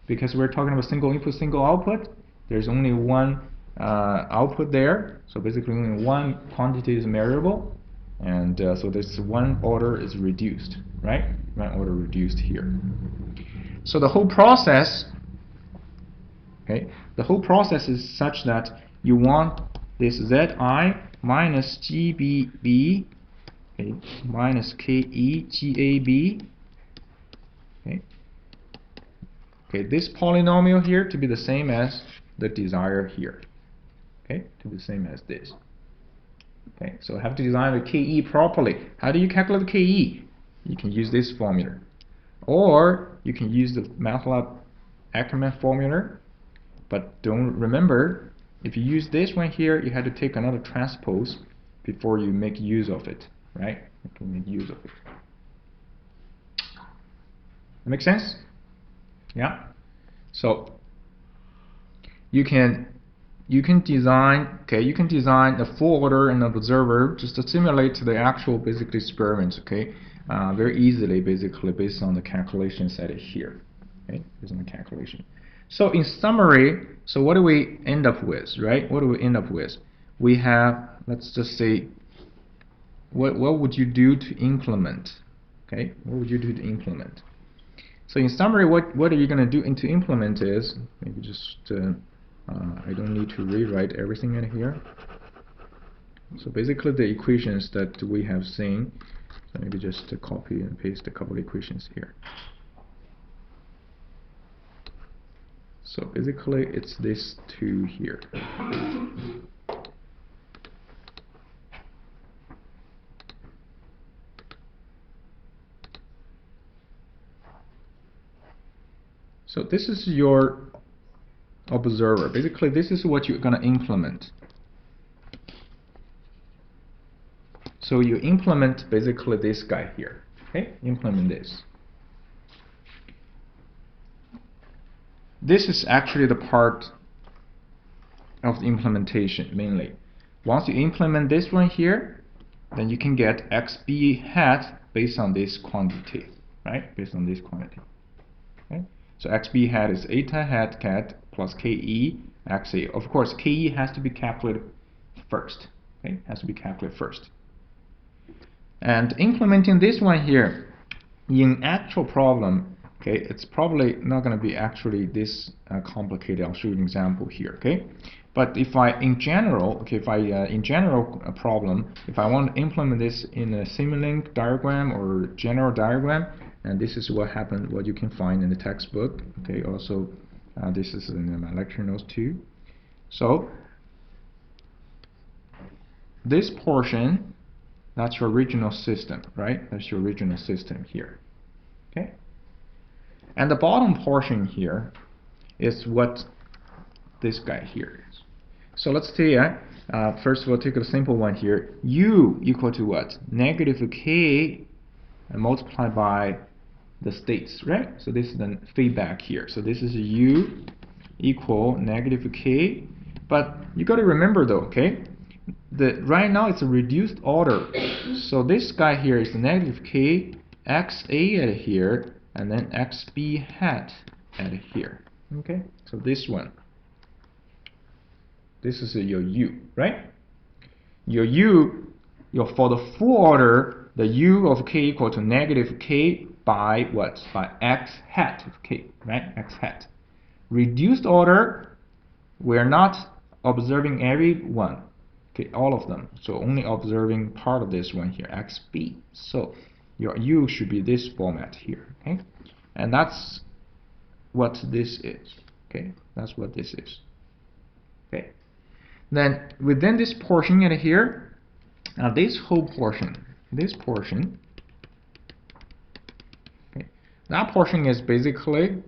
Because we're talking about single input, single output. There's only one output there. So basically only one quantity is variable. And so this one order is reduced, right? One order reduced here. So the whole process, okay, the whole process is such that you want this Zi minus GBB, okay, minus KE GAB, okay, this polynomial here to be the same as the desired here. Okay, to be the same as this. Okay, so I have to design the KE properly. How do you calculate the KE? You can use this formula. Or you can use the MATLAB Ackermann formula. But don't remember, if you use this one here, you have to take another transpose before you make use of it. Right? You can make use of it. That make sense? Yeah. So you can design, okay, you can design a full order and an observer just to simulate the actual basic experiments, okay, very easily, basically based on the calculation set here, okay, based on the calculation. So in summary, so what do we end up with, right? What do we end up with? We have, let's just say, what would you do to implement? Okay, what would you do to implement? So in summary, what are you going to do to implement is, maybe just, I don't need to rewrite everything in here. So basically the equations that we have seen, so maybe just copy and paste a couple of equations here. So basically it's this two here. So this is your observer. Basically, this is what you're going to implement. So you implement basically this guy here. Okay, implement this. This is actually the part of the implementation mainly. Once you implement this one here, then you can get xb hat based on this quantity, right? Based on this quantity. Okay? So xb hat is eta hat cat plus ke xa. Of course, ke has to be calculated first. Okay, has to be calculated first. And implementing this one here in actual problem, okay, it's probably not going to be actually this complicated. I'll show you an example here. Okay, but if I in general, okay, if I in general problem, if I want to implement this in a Simulink diagram or general diagram, and this is what happened, what you can find in the textbook. Okay, also this is in my lecture notes too. So this portion, that's your original system, right? That's your original system here. Okay, and the bottom portion here is what this guy here is. So let's say, first of all, take a simple one here. U equal to what? Negative k multiplied by the states, right? So this is the feedback here. So this is U equal negative k. But you got to remember though, okay? Right now it's a reduced order. So this guy here is negative k xa at here, and then xb hat at here. Okay, so this one. This is your u, right? Your u, for the full order, the u of k equal to negative k by what? By x hat of k, right? X hat. Reduced order, we're not observing every one. Okay, all of them. So only observing part of this one here, xb. So your u should be this format here. Okay, and that's what this is. Okay, that's what this is. Okay, then within this portion in here, this whole portion, okay, that portion is basically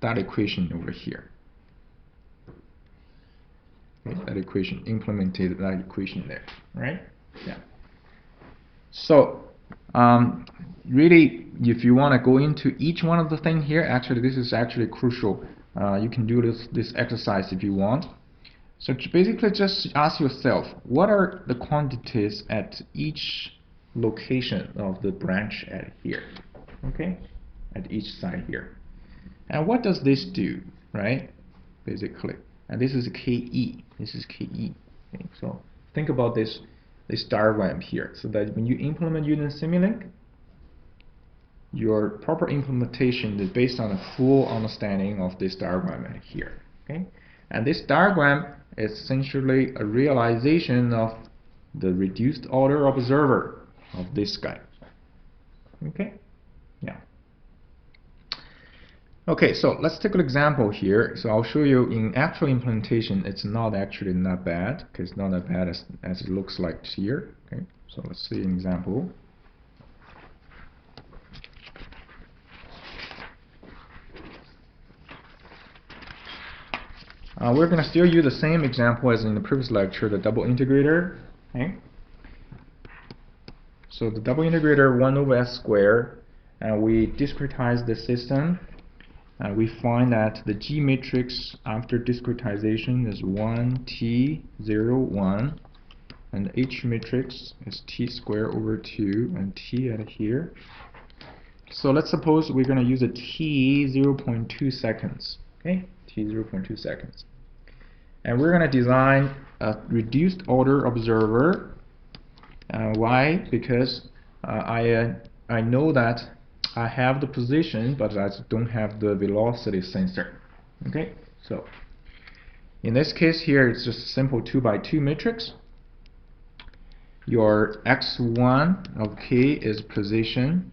that equation over here. Okay, that equation, implemented that equation there, right? Yeah. So really, if you want to go into each one of the thing here, actually this is actually crucial. You can do this exercise if you want. So basically just ask yourself, what are the quantities at each location of the branch at here? Okay, at each side here. And what does this do, right? Basically. And this is KE. This is KE. Okay, so think about this diagram here, so that when you implement using Simulink, your proper implementation is based on a full understanding of this diagram right here. Okay, and this diagram is essentially a realization of the reduced order observer of this guy. Okay, yeah. Okay, so let's take an example here. So I'll show you in actual implementation, it's not actually not bad. Okay, it's not as bad as it looks like here. Okay, so let's see an example. We're going to still use the same example as in the previous lecture, the double integrator. Okay, so the double integrator 1 over s squared, and we discretize the system. We find that the G matrix after discretization is 1, T, 0, 1, and the H matrix is T squared over 2, and T at here. So let's suppose we're going to use a T 0.2 seconds. Okay, T 0.2 seconds. And we're going to design a reduced order observer. Why? Because I know that I have the position, but I don't have the velocity sensor. Okay, so in this case here, it's just a simple 2 by 2 matrix. Your x1 of k is position,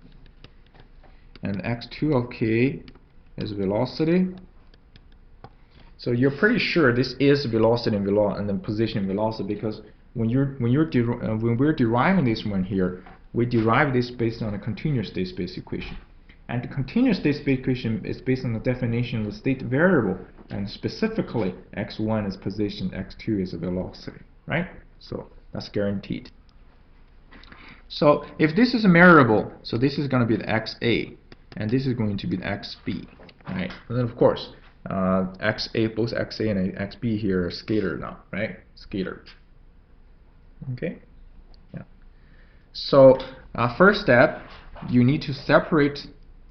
and x2 of k is velocity. So you're pretty sure this is velocity and then position velocity, because when we're deriving this one here, we derive this based on a continuous state space equation. And the continuous state space equation is based on the definition of the state variable, and specifically x1 is position, x2 is velocity, right? So that's guaranteed. So if this is a variable, so this is going to be the xa, and this is going to be the xb, right? And then of course, xa, both xa and xb here are scalar now, right? Scalar. Okay. Yeah. So first step, you need to separate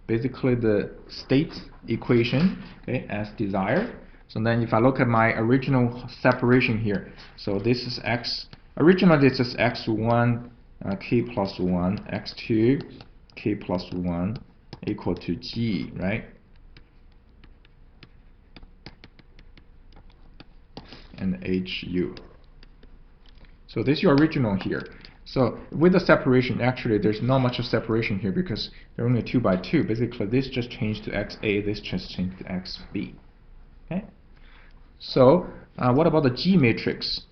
basically the state equation, okay, as desired. So then if I look at my original separation here, so this is originally this is x1 k plus 1, x2 k plus 1 equal to g, right? And hu. So this is your original here. So with the separation, actually there's not much of separation here because they're only 2 by 2. Basically this just changed to xa, this just changed to xb. Okay. So what about the G matrix?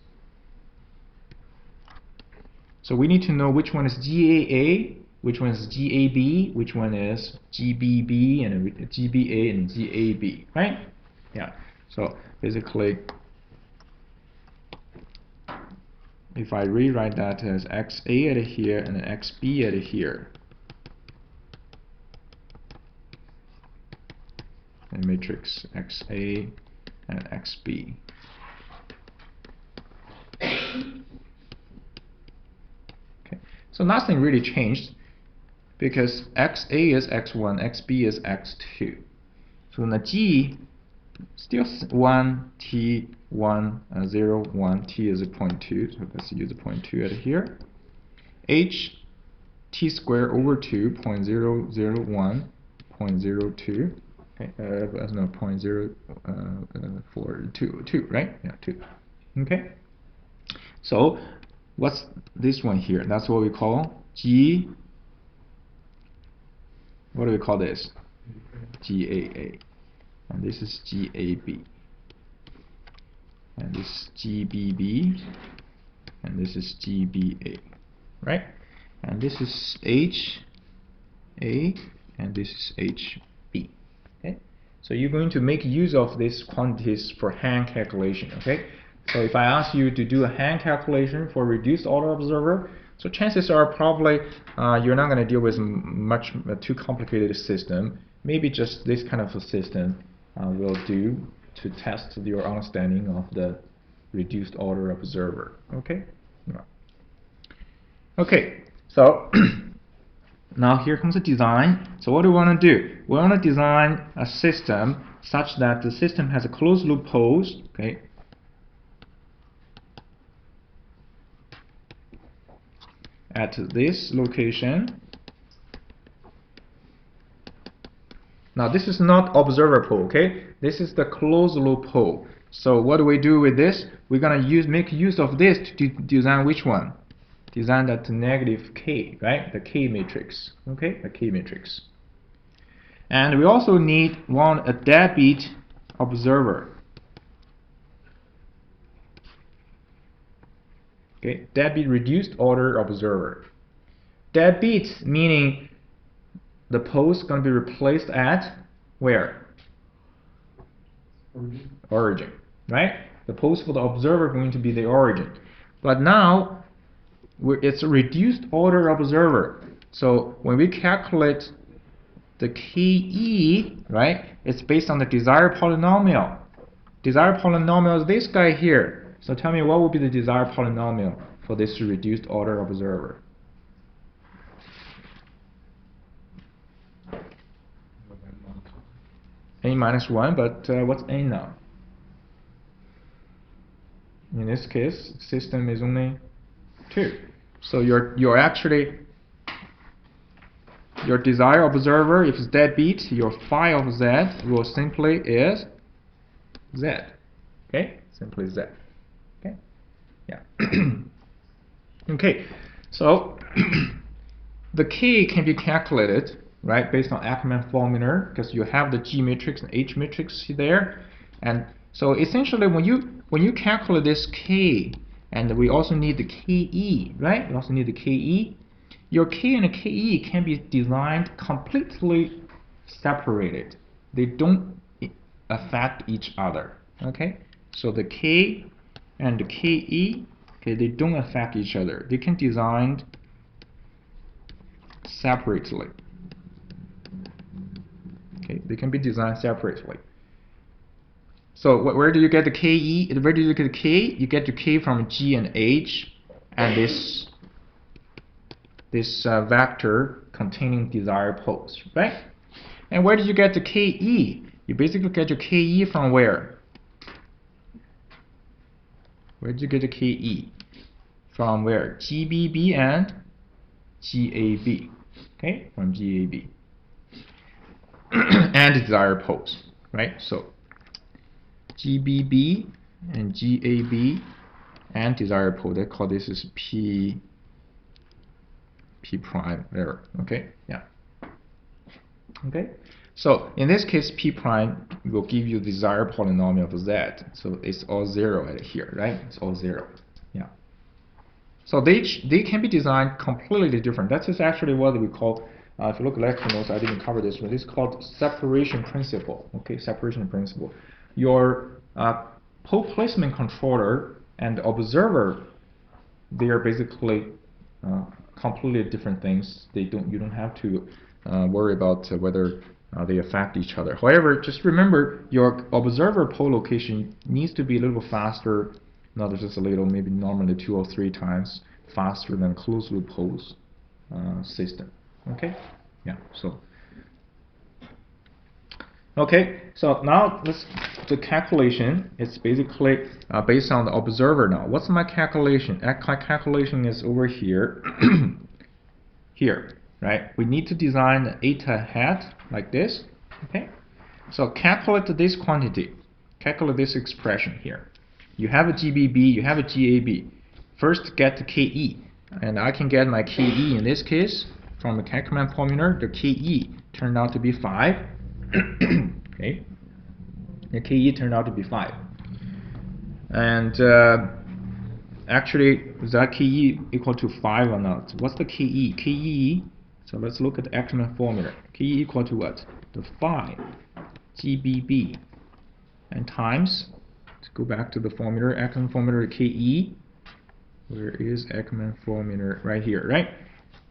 So we need to know which one is GAA, which one is GAB, which one is GBB, and GBA and GAB, right? Yeah. So basically, if I rewrite that as XA at here and XB at here, and matrix XA and XB. Okay, so nothing really changed because XA is X1, XB is X2. So the G still 1, T, 1, 0, 1, T is a 0.2, so let's use a 0.2 at here. H, T squared over 2, 0.001, 0.02. Okay, no, 0.042, right? Yeah, 2. Okay. So what's this one here? That's what we call G. What do we call this? GAA. And this is GAB. And this is GBB. And this is GBA. Right? And this is HA. And this is HB. Okay? So you're going to make use of these quantities for hand calculation. Okay? So if I ask you to do a hand calculation for reduced order observer, so chances are probably you're not going to deal with much too complicated system. Maybe just this kind of a system will do to test your understanding of the reduced order observer. Okay. Okay. So now here comes the design. So what do we want to do? We want to design a system such that the system has a closed loop pose. Okay. At this location. Now this is not observer pole, okay? This is the closed loop pole. So what do we do with this? We're gonna make use of this to design which one? Design that negative k, right? The k matrix, okay? The k matrix. And we also want a deadbeat observer. Okay, deadbeat reduced order observer. Deadbeat meaning the pose is going to be replaced at where? Origin, right? The pose for the observer is going to be the origin. But now it's a reduced order observer. So when we calculate the KE, right, it's based on the desired polynomial. Desired polynomial is this guy here. So tell me what would be the desired polynomial for this reduced order observer? A minus 1, but what's A now? In this case, system is only 2. So you're actually, your desired observer, if it's deadbeat, your phi of Z will simply is Z. Okay? Simply Z. Okay? Yeah. Okay. So the K can be calculated, right, based on Ackermann formula, because you have the G matrix and H matrix there. And so essentially when you calculate this K, and we also need the KE, right? We also need the KE. Your K and the KE can be designed completely separated. They don't affect each other. Okay, so the K and the KE, okay, they don't affect each other. They can design separately. Okay, they can be designed separately. So where do you get the KE? Where do you get the K? You get the K from G and H, and this vector containing desired pose, right? And where did you get the KE? You basically get your KE from where? Where did you get the KE? From where? GBB and GAB. Okay, from GAB. And desired pose, right? So GBB and GAB and desired pose. They call this is P prime there. Okay, yeah. Okay, so in this case, P prime will give you desired polynomial of Z. So it's all 0 at here, right? It's all 0. Yeah. So they can be designed completely different. That is actually what we call, if you look at lecture notes, I didn't cover this one. This is called separation principle. Okay, separation principle. Your pole placement controller and observer, they are basically completely different things. You don't have to worry about whether they affect each other. However, just remember your observer pole location needs to be a little faster, not just a little, maybe normally 2 or 3 times faster than closed loop poles system. Okay, yeah. So okay, so now the calculation is basically based on the observer now. What's my calculation? My calculation is over here, here, right? We need to design the eta hat like this, okay? So calculate this quantity, calculate this expression here. You have a GBB, you have a GAB. First get the KE, and I can get my KE in this case from the calculate formula. The KE turned out to be 5. Okay, the KE turned out to be 5, and actually, is that KE equal to 5 or not? What's the KE? KE. So let's look at the Ackermann formula. KE equal to what? The 5 GBB and times. Let's go back to the formula. Ackermann formula KE. Where is Ackermann formula? Right here, right?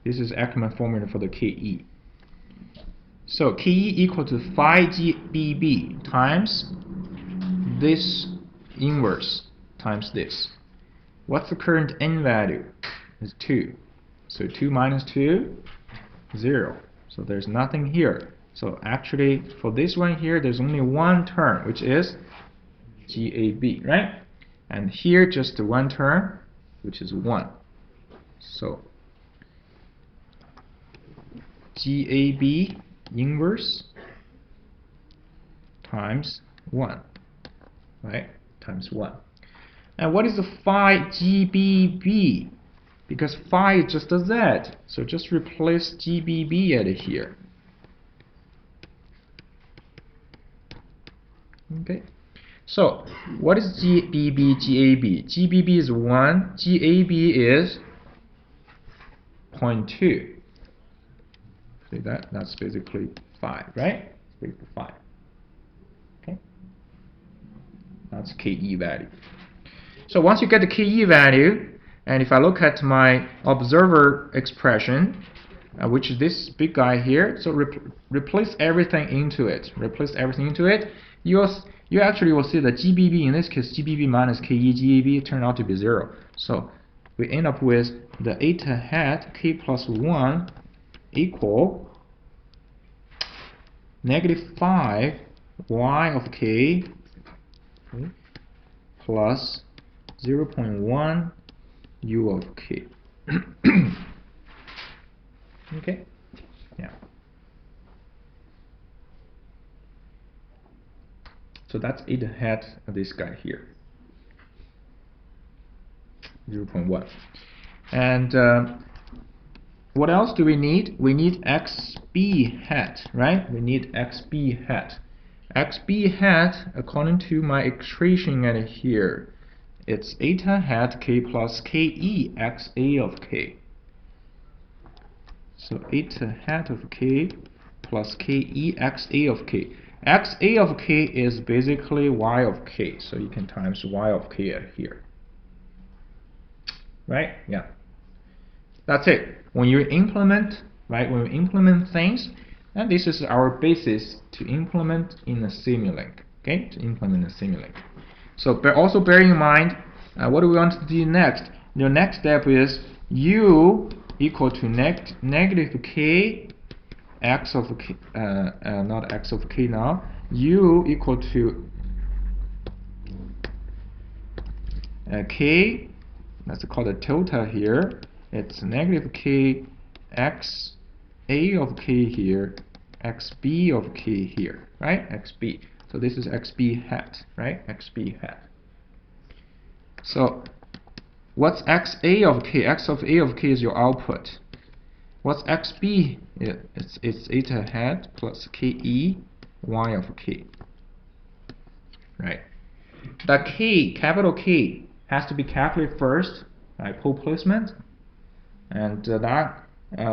This is Ackermann formula for the KE. So KE equal to 5 GBB times this inverse times this. What's the current n value? Is 2. So 2 minus 2, 0. So there's nothing here. So actually for this one here, there's only one term, which is GAB, right? And here just one term, which is 1. So GAB inverse times 1, right? Times 1. And what is the phi GBB? Because phi is just a Z, so just replace GBB at here. Okay. So what is GBB, GAB? GBB is 1, GAB is 0.2. See that? That's basically 5, right? It's basically 5. Okay. That's KE value. So once you get the KE value, and if I look at my observer expression, which is this big guy here, so replace everything into it. Replace everything into it. You actually will see that GBB, in this case, GBB minus KE, GAB turned out to be 0. So we end up with the eta hat K plus 1 equal -5 y of k, okay, plus 0.1 u of k. Okay, yeah. So that's eta hat of this guy here, 0.1. And what else do we need? We need xb hat, right? We need xb hat. Xb hat, according to my expression at here, it's eta hat k plus ke xa of k. So eta hat of k plus ke xa of k. Xa of k is basically y of k, so you can times y of k at here. Right? Yeah. That's it. When you implement, right? When you implement things, and this is our basis to implement in a Simulink. Okay, to implement a Simulink. So also bear in mind, what do we want to do next? The next step is u equal to negative k x of k, not x of k now. U equal to k. That's called a tilde here. It's negative k x a of k here, xb of k here, right? Xb. So this is xb hat, right? Xb hat. So what's xa of k? X of a of k is your output. What's xb? It's eta hat plus ke y of k, right? The k, capital K, has to be calculated first, right? Pole placement, and that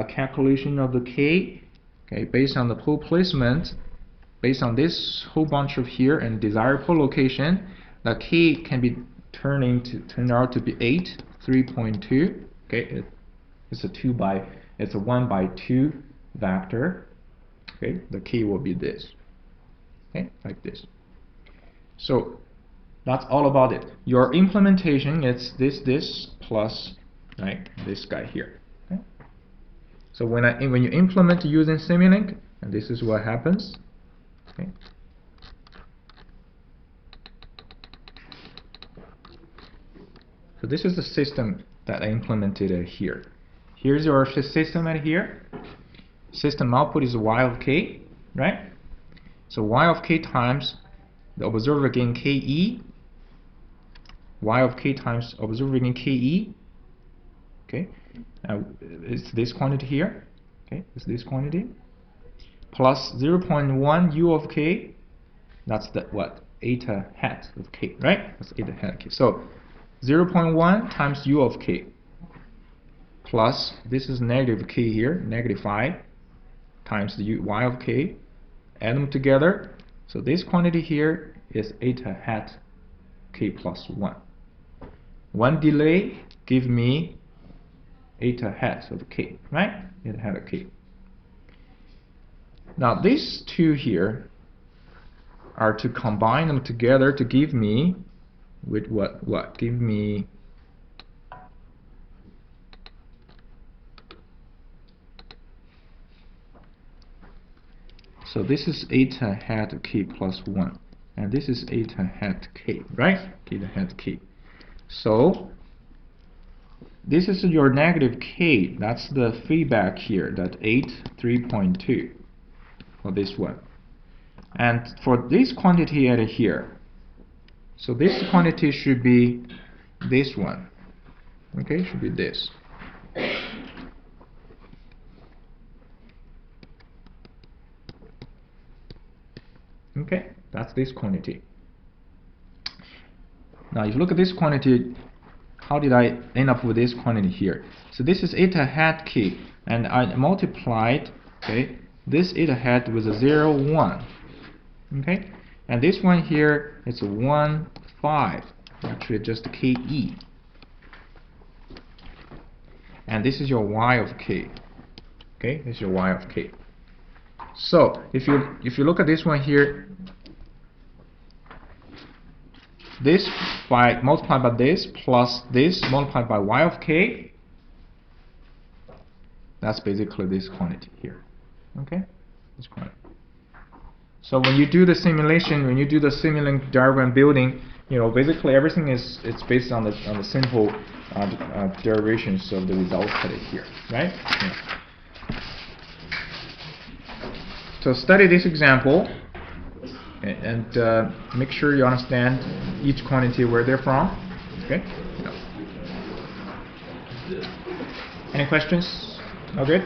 calculation of the k, okay, based on the pole placement, based on this whole bunch of here and desired pole location, the k can be turned out to be 8, 3.2. Okay, it's a 1 by 2 vector. Okay, the k will be this. Okay, like this. So that's all about it. Your implementation is this plus, right, this guy here. Okay? So when you implement using Simulink, and this is what happens. Okay. So this is the system that I implemented here. Here's your system at here. System output is y of k, right? So y of k times the observer gain ke, y of k times observer gain ke. Okay, it's this quantity here. Okay, it's this quantity plus 0.1 u of k. That's the what? Eta hat of k, right? That's eta hat of k. So 0.1 times u of k plus, this is negative k here, negative 5 times the y of k. Add them together. So this quantity here is eta hat k plus 1. One delay give me eta hat of k, right? Eta hat of k. Now these two here are to combine them together to give me with what? Give me so this is eta hat k plus 1, and this is eta hat k, right? Eta hat k. So this is your negative k. That's the feedback here. That 8, 3.2 for this one. And for this quantity at here, so this quantity should be this one. Okay, should be this. Okay, that's this quantity. Now if you look at this quantity, how did I end up with this quantity here? So this is eta hat k, and I multiplied, okay, this eta hat with a 0, 1. Okay, and this one here is a 1, 5, actually just ke. And this is your y of k. Okay, this is your y of k. So if you look at this one here, this by multiplied by this plus this multiplied by y of k, that's basically this quantity here. Okay, this quantity. So when you do the simulation, when you do the Simulink diagram building, you know, basically everything it's based on the simple derivations of the results headed here, right? Yeah. So study this example and make sure you understand each quantity where they're from. Okay. Yeah. Any questions? All good?